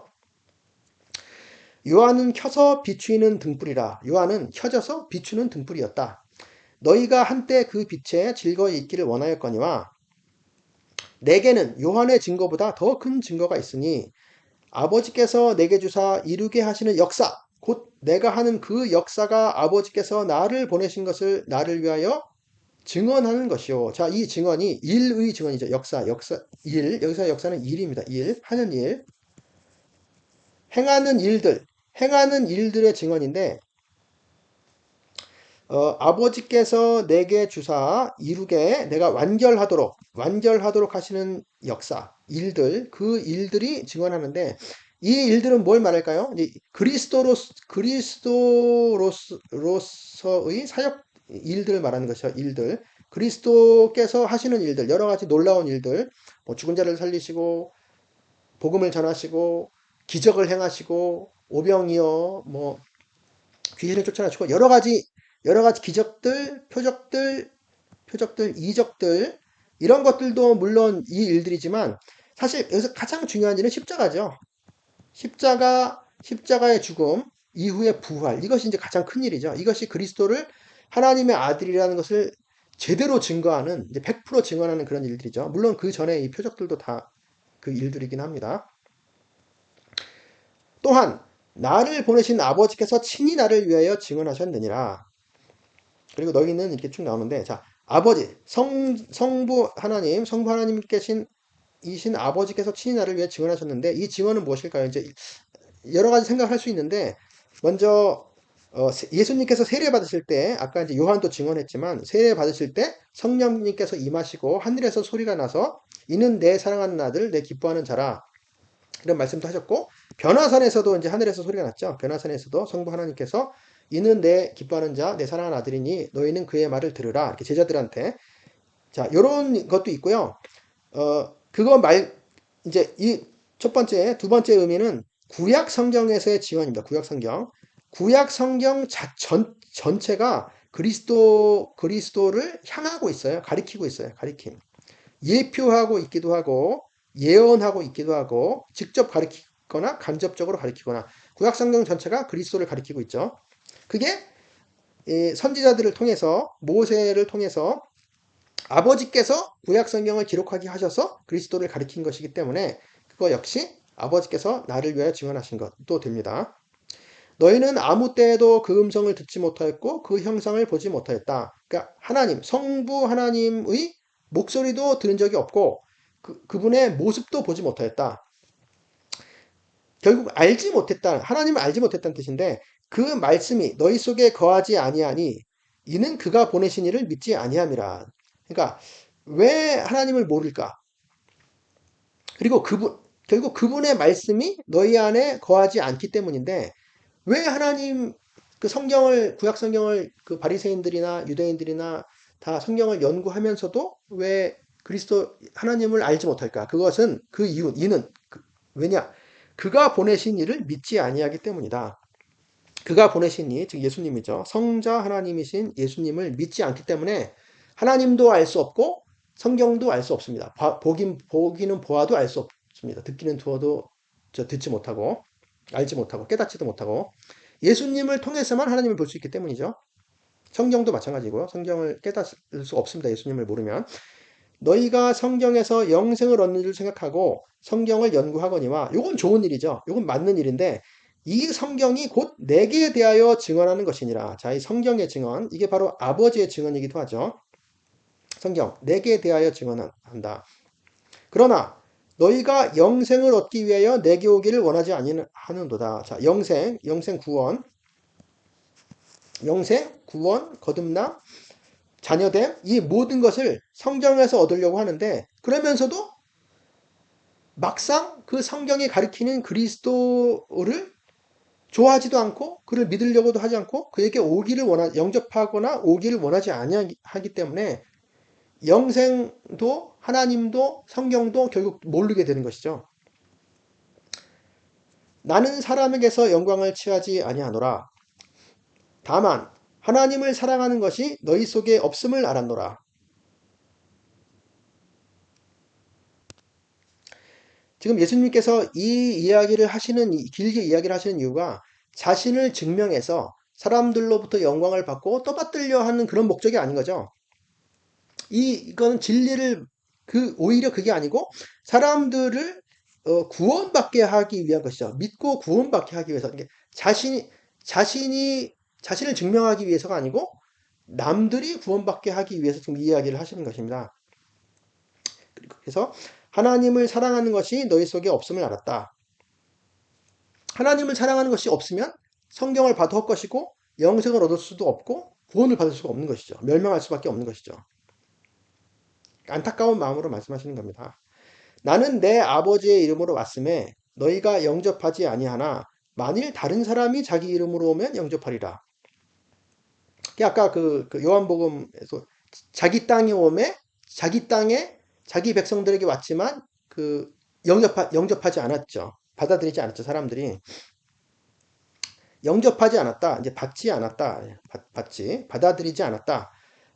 요한은 켜서 비추이는 등불이라. 요한은 켜져서 비추는 등불이었다. 너희가 한때 그 빛에 즐거이 있기를 원하였거니와 내게는 요한의 증거보다 더 큰 증거가 있으니 아버지께서 내게 주사 이루게 하시는 역사, 곧 내가 하는 그 역사가 아버지께서 나를 보내신 것을 나를 위하여 증언하는 것이요. 자, 이 증언이 일의 증언이죠. 여기서 역사는 일입니다. 하는 일. 행하는 일들의 증언인데, 아버지께서 내게 주사 이루게 내가 완결하도록 하시는 역사, 그 일들이 증언하는데, 이 일들은 뭘 말할까요? 그리스도로서의 사역 일들을 말하는 것이죠. 일들. 그리스도께서 하시는 일들, 여러 가지 놀라운 일들, 뭐 죽은 자를 살리시고, 복음을 전하시고, 기적을 행하시고, 오병이어, 뭐, 귀신을 쫓아내시고, 여러 가지 기적들, 표적들, 이적들, 이런 것들도 물론 이 일들이지만 사실 여기서 가장 중요한 일은 십자가죠. 십자가의 죽음 이후의 부활. 이것이 이제 가장 큰 일이죠. 이것이 그리스도를 하나님의 아들이라는 것을 제대로 증거하는, 이제 100% 증언하는 그런 일들이죠. 물론 그 전에 이 표적들도 다 그 일들이긴 합니다. 또한 나를 보내신 아버지께서 친히 나를 위하여 증언하셨느니라. 그리고 너희는 이렇게 쭉 나오는데, 자, 아버지, 성부 하나님께신 이신 아버지께서 친히 나를 위해 증언하셨는데, 이 증언은 무엇일까요? 이제 여러 가지 생각할 수 있는데, 먼저 예수님께서 세례 받으실 때, 아까 이제 요한도 증언했지만 세례 받으실 때 성령님께서 임하시고 하늘에서 소리가 나서 이는 내 사랑하는 아들, 내 기뻐하는 자라, 이런 말씀도 하셨고, 변화산에서도 이제 하늘에서 소리가 났죠. 변화산에서도 성부 하나님께서 이는 내 기뻐하는 자, 내 사랑하는 아들이니 너희는 그의 말을 들으라, 이렇게 제자들한테. 자, 요런 것도 있고요. 그거 이제 이 첫 번째, 두 번째 의미는 구약 성경에서의 지원입니다. 구약 성경. 구약 성경 전체가 그리스도를 향하고 있어요. 가리키고 있어요. 가리킴. 예표하고 있기도 하고, 예언하고 있기도 하고, 직접 가리키거나 간접적으로 가리키거나, 구약 성경 전체가 그리스도를 가리키고 있죠. 그게 선지자들을 통해서, 모세를 통해서 아버지께서 구약 성경을 기록하게 하셔서 그리스도를 가리킨 것이기 때문에 그거 역시 아버지께서 나를 위하여 증언하신 것도 됩니다. 너희는 아무 때에도 그 음성을 듣지 못하였고 그 형상을 보지 못하였다. 그러니까 하나님, 성부 하나님의 목소리도 들은 적이 없고 그분의 모습도 보지 못하였다. 결국 알지 못했다. 하나님을 알지 못했다는 뜻인데 그 말씀이 너희 속에 거하지 아니하니 이는 그가 보내신 이를 믿지 아니함이라. 그러니까 왜 하나님을 모를까? 그리고 결국 그분의 말씀이 너희 안에 거하지 않기 때문인데 왜 하나님 그 구약 성경을 그 바리새인들이나 유대인들이나 다 성경을 연구하면서도 왜 그리스도 하나님을 알지 못할까? 그것은 이는 왜냐? 그가 보내신 이를 믿지 아니하기 때문이다. 그가 보내신 이, 즉 예수님이죠. 성자 하나님이신 예수님을 믿지 않기 때문에 하나님도 알 수 없고 성경도 알 수 없습니다. 보기는 보아도 알 수 없습니다. 듣기는 들어도 듣지 못하고 알지 못하고 깨닫지도 못하고 예수님을 통해서만 하나님을 볼 수 있기 때문이죠. 성경도 마찬가지고요. 성경을 깨닫을 수 없습니다. 예수님을 모르면. 너희가 성경에서 영생을 얻는 줄 생각하고 성경을 연구하거니와 요건 좋은 일이죠. 요건 맞는 일인데 이 성경이 곧 내게 대하여 증언하는 것이니라. 자, 이 성경의 증언, 이게 바로 아버지의 증언이기도 하죠. 성경, 내게 대하여 증언한다. 그러나 너희가 영생을 얻기 위하여 내게 오기를 원하지 아니하는도다. 자, 영생 구원, 거듭남, 자녀됨, 이 모든 것을 성경에서 얻으려고 하는데 그러면서도 막상 그 성경이 가리키는 그리스도를 좋아하지도 않고 그를 믿으려고도 하지 않고 그에게 영접하거나 오기를 원하지 아니하기 때문에 영생도 하나님도 성경도 결국 모르게 되는 것이죠. 나는 사람에게서 영광을 취하지 아니하노라. 다만 하나님을 사랑하는 것이 너희 속에 없음을 알았노라. 지금 예수님께서 길게 이야기를 하시는 이유가 자신을 증명해서 사람들로부터 영광을 받고 떠받들려 하는 그런 목적이 아닌 거죠. 이건 진리를, 오히려 그게 아니고 사람들을 구원받게 하기 위한 것이죠. 믿고 구원받게 하기 위해서. 자신을 증명하기 위해서가 아니고 남들이 구원받게 하기 위해서 지금 이 이야기를 하시는 것입니다. 그래서 하나님을 사랑하는 것이 너희 속에 없음을 알았다. 하나님을 사랑하는 것이 없으면 성경을 봐도 헛것이고 영생을 얻을 수도 없고 구원을 받을 수가 없는 것이죠. 멸망할 수밖에 없는 것이죠. 안타까운 마음으로 말씀하시는 겁니다. 나는 내 아버지의 이름으로 왔음에 너희가 영접하지 아니하나 만일 다른 사람이 자기 이름으로 오면 영접하리라. 아까 그 요한복음에서 자기 땅에 오매 자기 땅에 자기 백성들에게 왔지만 영접하지 않았죠. 받아들이지 않았죠. 사람들이 영접하지 않았다. 이제 받지 않았다. 받아들이지 않았다.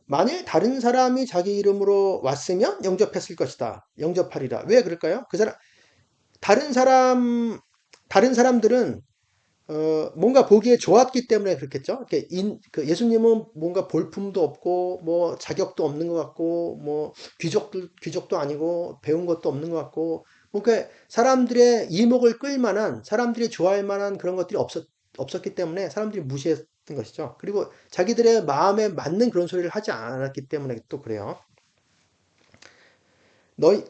만일 다른 사람이 자기 이름으로 왔으면 영접했을 것이다. 영접하리라. 왜 그럴까요? 다른 사람, 다른 사람들은 뭔가 보기에 좋았기 때문에 그렇겠죠. 그 예수님은 뭔가 볼품도 없고, 뭐, 자격도 없는 것 같고, 뭐, 귀족도 아니고, 배운 것도 없는 것 같고, 뭔가 사람들의 이목을 끌 만한, 사람들이 좋아할 만한 그런 것들이 없었기 때문에 사람들이 무시했던 것이죠. 그리고 자기들의 마음에 맞는 그런 소리를 하지 않았기 때문에 또 그래요. 너희,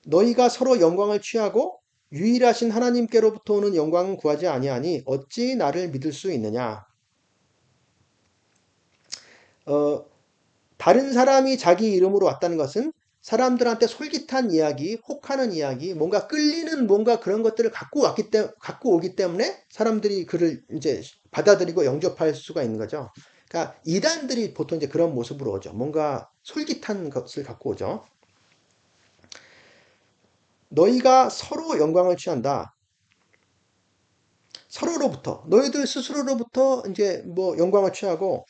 너희가 서로 영광을 취하고 유일하신 하나님께로부터 오는 영광은 구하지 아니하니 어찌 나를 믿을 수 있느냐? 어, 다른 사람이 자기 이름으로 왔다는 것은 사람들한테 솔깃한 이야기, 혹하는 이야기, 뭔가 끌리는 뭔가 그런 것들을 갖고 오기 때문에 사람들이 그를 이제 받아들이고 영접할 수가 있는 거죠. 그러니까 이단들이 보통 이제 그런 모습으로 오죠. 뭔가 솔깃한 것을 갖고 오죠. 너희가 서로 영광을 취한다. 서로로부터, 너희들 스스로로부터 이제 뭐 영광을 취하고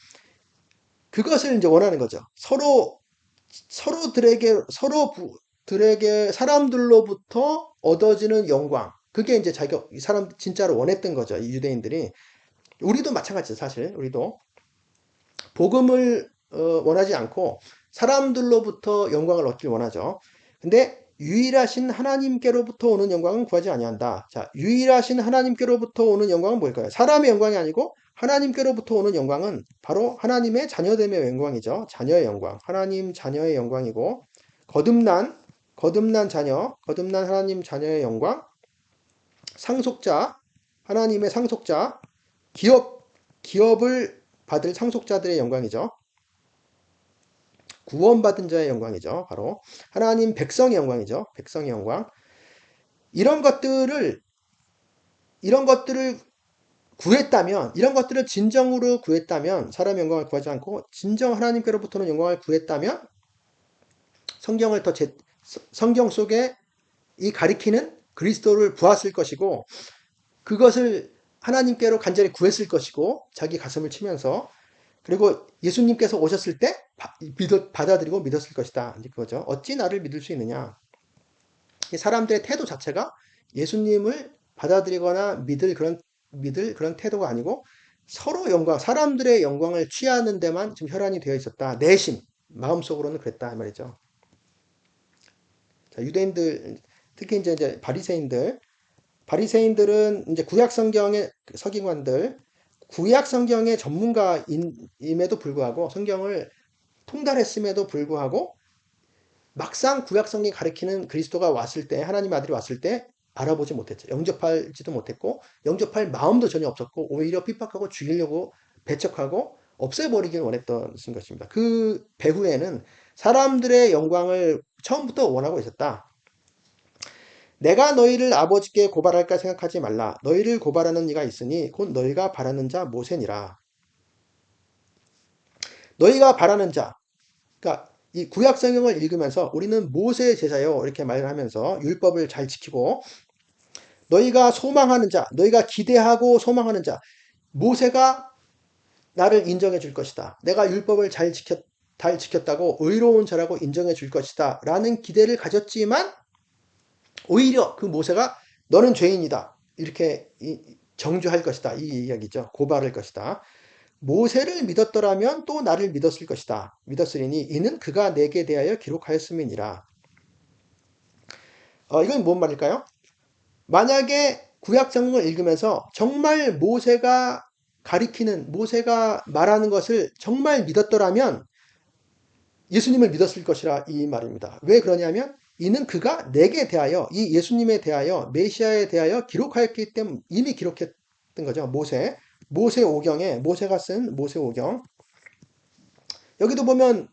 그것을 이제 원하는 거죠. 서로들에게 사람들로부터 얻어지는 영광. 그게 이제 이 사람 진짜로 원했던 거죠. 이 유대인들이. 우리도 마찬가지죠, 사실. 우리도. 복음을 원하지 않고 사람들로부터 영광을 얻길 원하죠. 근데 유일하신 하나님께로부터 오는 영광은 구하지 아니한다. 자, 유일하신 하나님께로부터 오는 영광은 뭘까요? 사람의 영광이 아니고 하나님께로부터 오는 영광은 바로 하나님의 자녀됨의 영광이죠. 자녀의 영광. 하나님 자녀의 영광이고 거듭난 자녀, 거듭난 하나님 자녀의 영광, 상속자, 하나님의 상속자, 기업을 받을 상속자들의 영광이죠. 구원받은 자의 영광이죠. 바로 하나님 백성의 영광이죠. 백성의 영광. 이런 것들을 이런 것들을 구했다면, 이런 것들을 진정으로 구했다면, 사람의 영광을 구하지 않고 진정 하나님께로부터는 영광을 구했다면 성경을 더 성경 속에 이 가리키는 그리스도를 보았을 것이고 그것을 하나님께로 간절히 구했을 것이고 자기 가슴을 치면서 그리고 예수님께서 오셨을 때 받아들이고 믿었을 것이다. 이제 그거죠. 어찌 나를 믿을 수 있느냐? 사람들의 태도 자체가 예수님을 받아들이거나 믿을 그런 태도가 아니고 서로 사람들의 영광을 취하는 데만 지금 혈안이 되어 있었다. 내심, 마음속으로는 그랬다. 이 말이죠. 자, 유대인들, 특히 이제 바리새인들은 이제 구약 성경의 서기관들, 구약 성경의 전문가임에도 불구하고 성경을 통달했음에도 불구하고 막상 구약 성경이 가리키는 그리스도가 왔을 때 하나님 아들이 왔을 때 알아보지 못했죠. 영접하지도 못했고 영접할 마음도 전혀 없었고 오히려 핍박하고 죽이려고 배척하고 없애버리길 원했던 것입니다. 그 배후에는 사람들의 영광을 처음부터 원하고 있었다. 내가 너희를 아버지께 고발할까 생각하지 말라. 너희를 고발하는 이가 있으니 곧 너희가 바라는 자 모세니라. 너희가 바라는 자. 그러니까 이 구약 성경을 읽으면서 우리는 모세의 제자요 이렇게 말을 하면서 율법을 잘 지키고 너희가 소망하는 자, 너희가 기대하고 소망하는 자, 모세가 나를 인정해 줄 것이다. 내가 율법을 잘 지켰다고 의로운 자라고 인정해 줄 것이다. 라는 기대를 가졌지만 오히려 그 모세가 너는 죄인이다. 이렇게 정죄할 것이다. 이 이야기죠. 고발할 것이다. 모세를 믿었더라면 또 나를 믿었을 것이다. 믿었으리니 이는 그가 내게 대하여 기록하였음이니라. 이건 뭔 말일까요? 만약에 구약 성경을 읽으면서 정말 모세가 말하는 것을 정말 믿었더라면 예수님을 믿었을 것이라 이 말입니다. 왜 그러냐면 이는 그가 내게 대하여 이 예수님에 대하여 메시아에 대하여 기록하였기 때문에 이미 기록했던 거죠. 모세가 쓴 모세 오경. 여기도 보면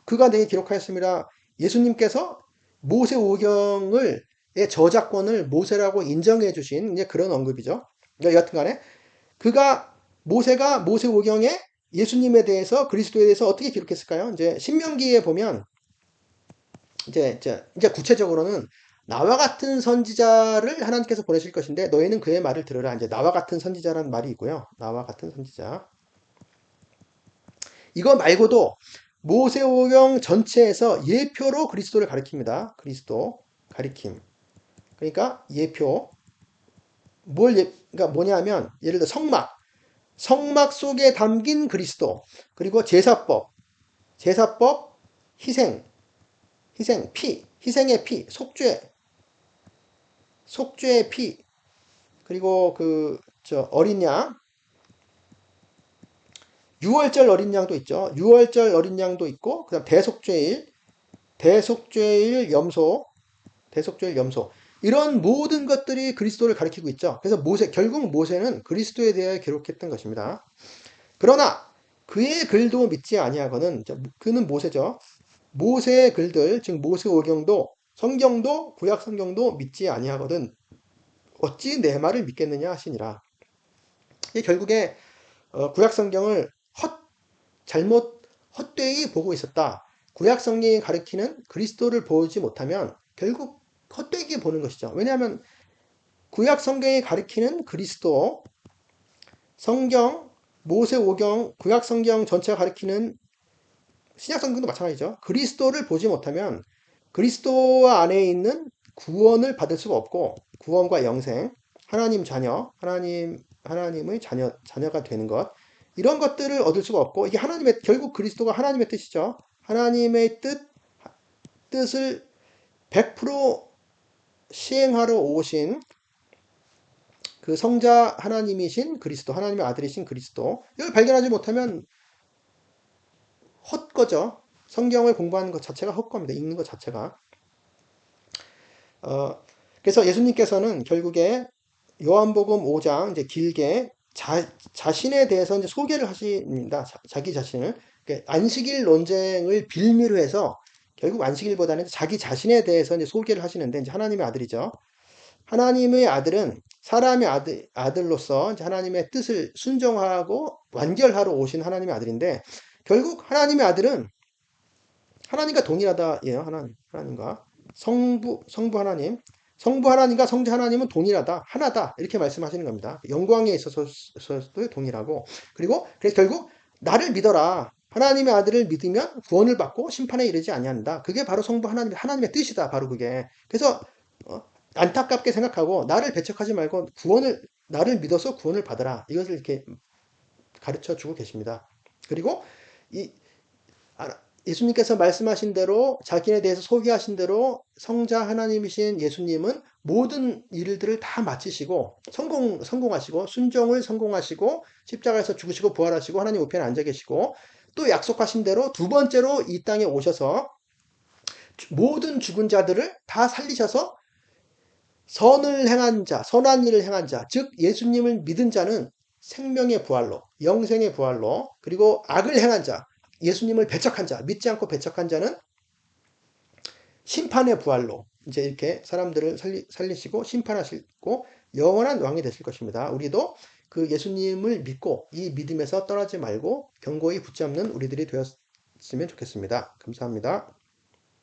그가 내게 기록하였습니다. 예수님께서 모세 오경을 의 저작권을 모세라고 인정해 주신 이제 그런 언급이죠. 그러니까 여튼간에 모세가 모세 오경에 예수님에 대해서 그리스도에 대해서 어떻게 기록했을까요? 이제 신명기에 보면 이제 구체적으로는 나와 같은 선지자를 하나님께서 보내실 것인데 너희는 그의 말을 들으라. 이제 나와 같은 선지자라는 말이 있고요. 나와 같은 선지자. 이거 말고도 모세오경 전체에서 예표로 그리스도를 가리킵니다. 그리스도 가리킴. 그러니까 예표. 그러니까 뭐냐면 예를 들어 성막 속에 담긴 그리스도, 그리고 제사법, 희생, 희생의 피, 속죄의 피, 그리고 어린 양, 유월절 어린 양도 있죠. 유월절 어린 양도 있고, 그다음 대속죄일 염소. 이런 모든 것들이 그리스도를 가리키고 있죠. 그래서 결국 모세는 그리스도에 대해 기록했던 것입니다. 그러나 그의 글도 믿지 아니하거는, 그는 모세죠. 모세의 글들, 즉 모세오경도 성경도 구약 성경도 믿지 아니하거든 어찌 내 말을 믿겠느냐 하시니라. 이게 결국에 구약 성경을 헛되이 보고 있었다. 구약 성경이 가리키는 그리스도를 보지 못하면 결국 헛되게 보는 것이죠. 왜냐하면 구약 성경이 가리키는 그리스도, 성경, 모세오경, 구약 성경 전체가 가리키는 신약 성경도 마찬가지죠. 그리스도를 보지 못하면 그리스도 안에 있는 구원을 받을 수가 없고, 구원과 영생, 하나님 자녀, 하나님의 자녀가 되는 것, 이런 것들을 얻을 수가 없고, 이게 결국 그리스도가 하나님의 뜻이죠. 하나님의 뜻을 100% 시행하러 오신 그 성자 하나님이신 그리스도, 하나님의 아들이신 그리스도, 이걸 발견하지 못하면 헛거죠. 성경을 공부하는 것 자체가 헛겁니다. 읽는 것 자체가. 그래서 예수님께서는 결국에 요한복음 5장 이제 길게 자신에 대해서 이제 소개를 하십니다. 자기 자신을. 그러니까 안식일 논쟁을 빌미로 해서 결국 안식일보다는 자기 자신에 대해서 이제 소개를 하시는데, 이제 하나님의 아들이죠. 하나님의 아들은 사람의 아들로서 이제 하나님의 뜻을 순종하고 완결하러 오신 하나님의 아들인데, 결국 하나님의 아들은 하나님과 동일하다예요. 하나님과 성부 하나님, 성부 하나님과 성자 하나님은 동일하다, 하나다 이렇게 말씀하시는 겁니다. 영광에 있어서도 동일하고, 그래서 결국 나를 믿어라. 하나님의 아들을 믿으면 구원을 받고 심판에 이르지 아니한다. 그게 바로 성부 하나님의 뜻이다. 바로 그게. 그래서 안타깝게 생각하고 나를 배척하지 말고 나를 믿어서 구원을 받아라. 이것을 이렇게 가르쳐 주고 계십니다. 그리고 이 예수님께서 말씀하신 대로, 자기에 대해서 소개하신 대로 성자 하나님이신 예수님은 모든 일들을 다 마치시고 성공하시고 순종을 성공하시고 십자가에서 죽으시고 부활하시고 하나님 우편에 앉아 계시고, 또 약속하신 대로 두 번째로 이 땅에 오셔서 모든 죽은 자들을 다 살리셔서 선한 일을 행한 자, 즉 예수님을 믿은 자는 생명의 부활로, 영생의 부활로, 그리고 악을 행한 자, 예수님을 배척한 자, 믿지 않고 배척한 자는 심판의 부활로 이제 이렇게 사람들을 살리시고 심판하시고 영원한 왕이 되실 것입니다. 우리도 그 예수님을 믿고 이 믿음에서 떠나지 말고 견고히 붙잡는 우리들이 되었으면 좋겠습니다. 감사합니다.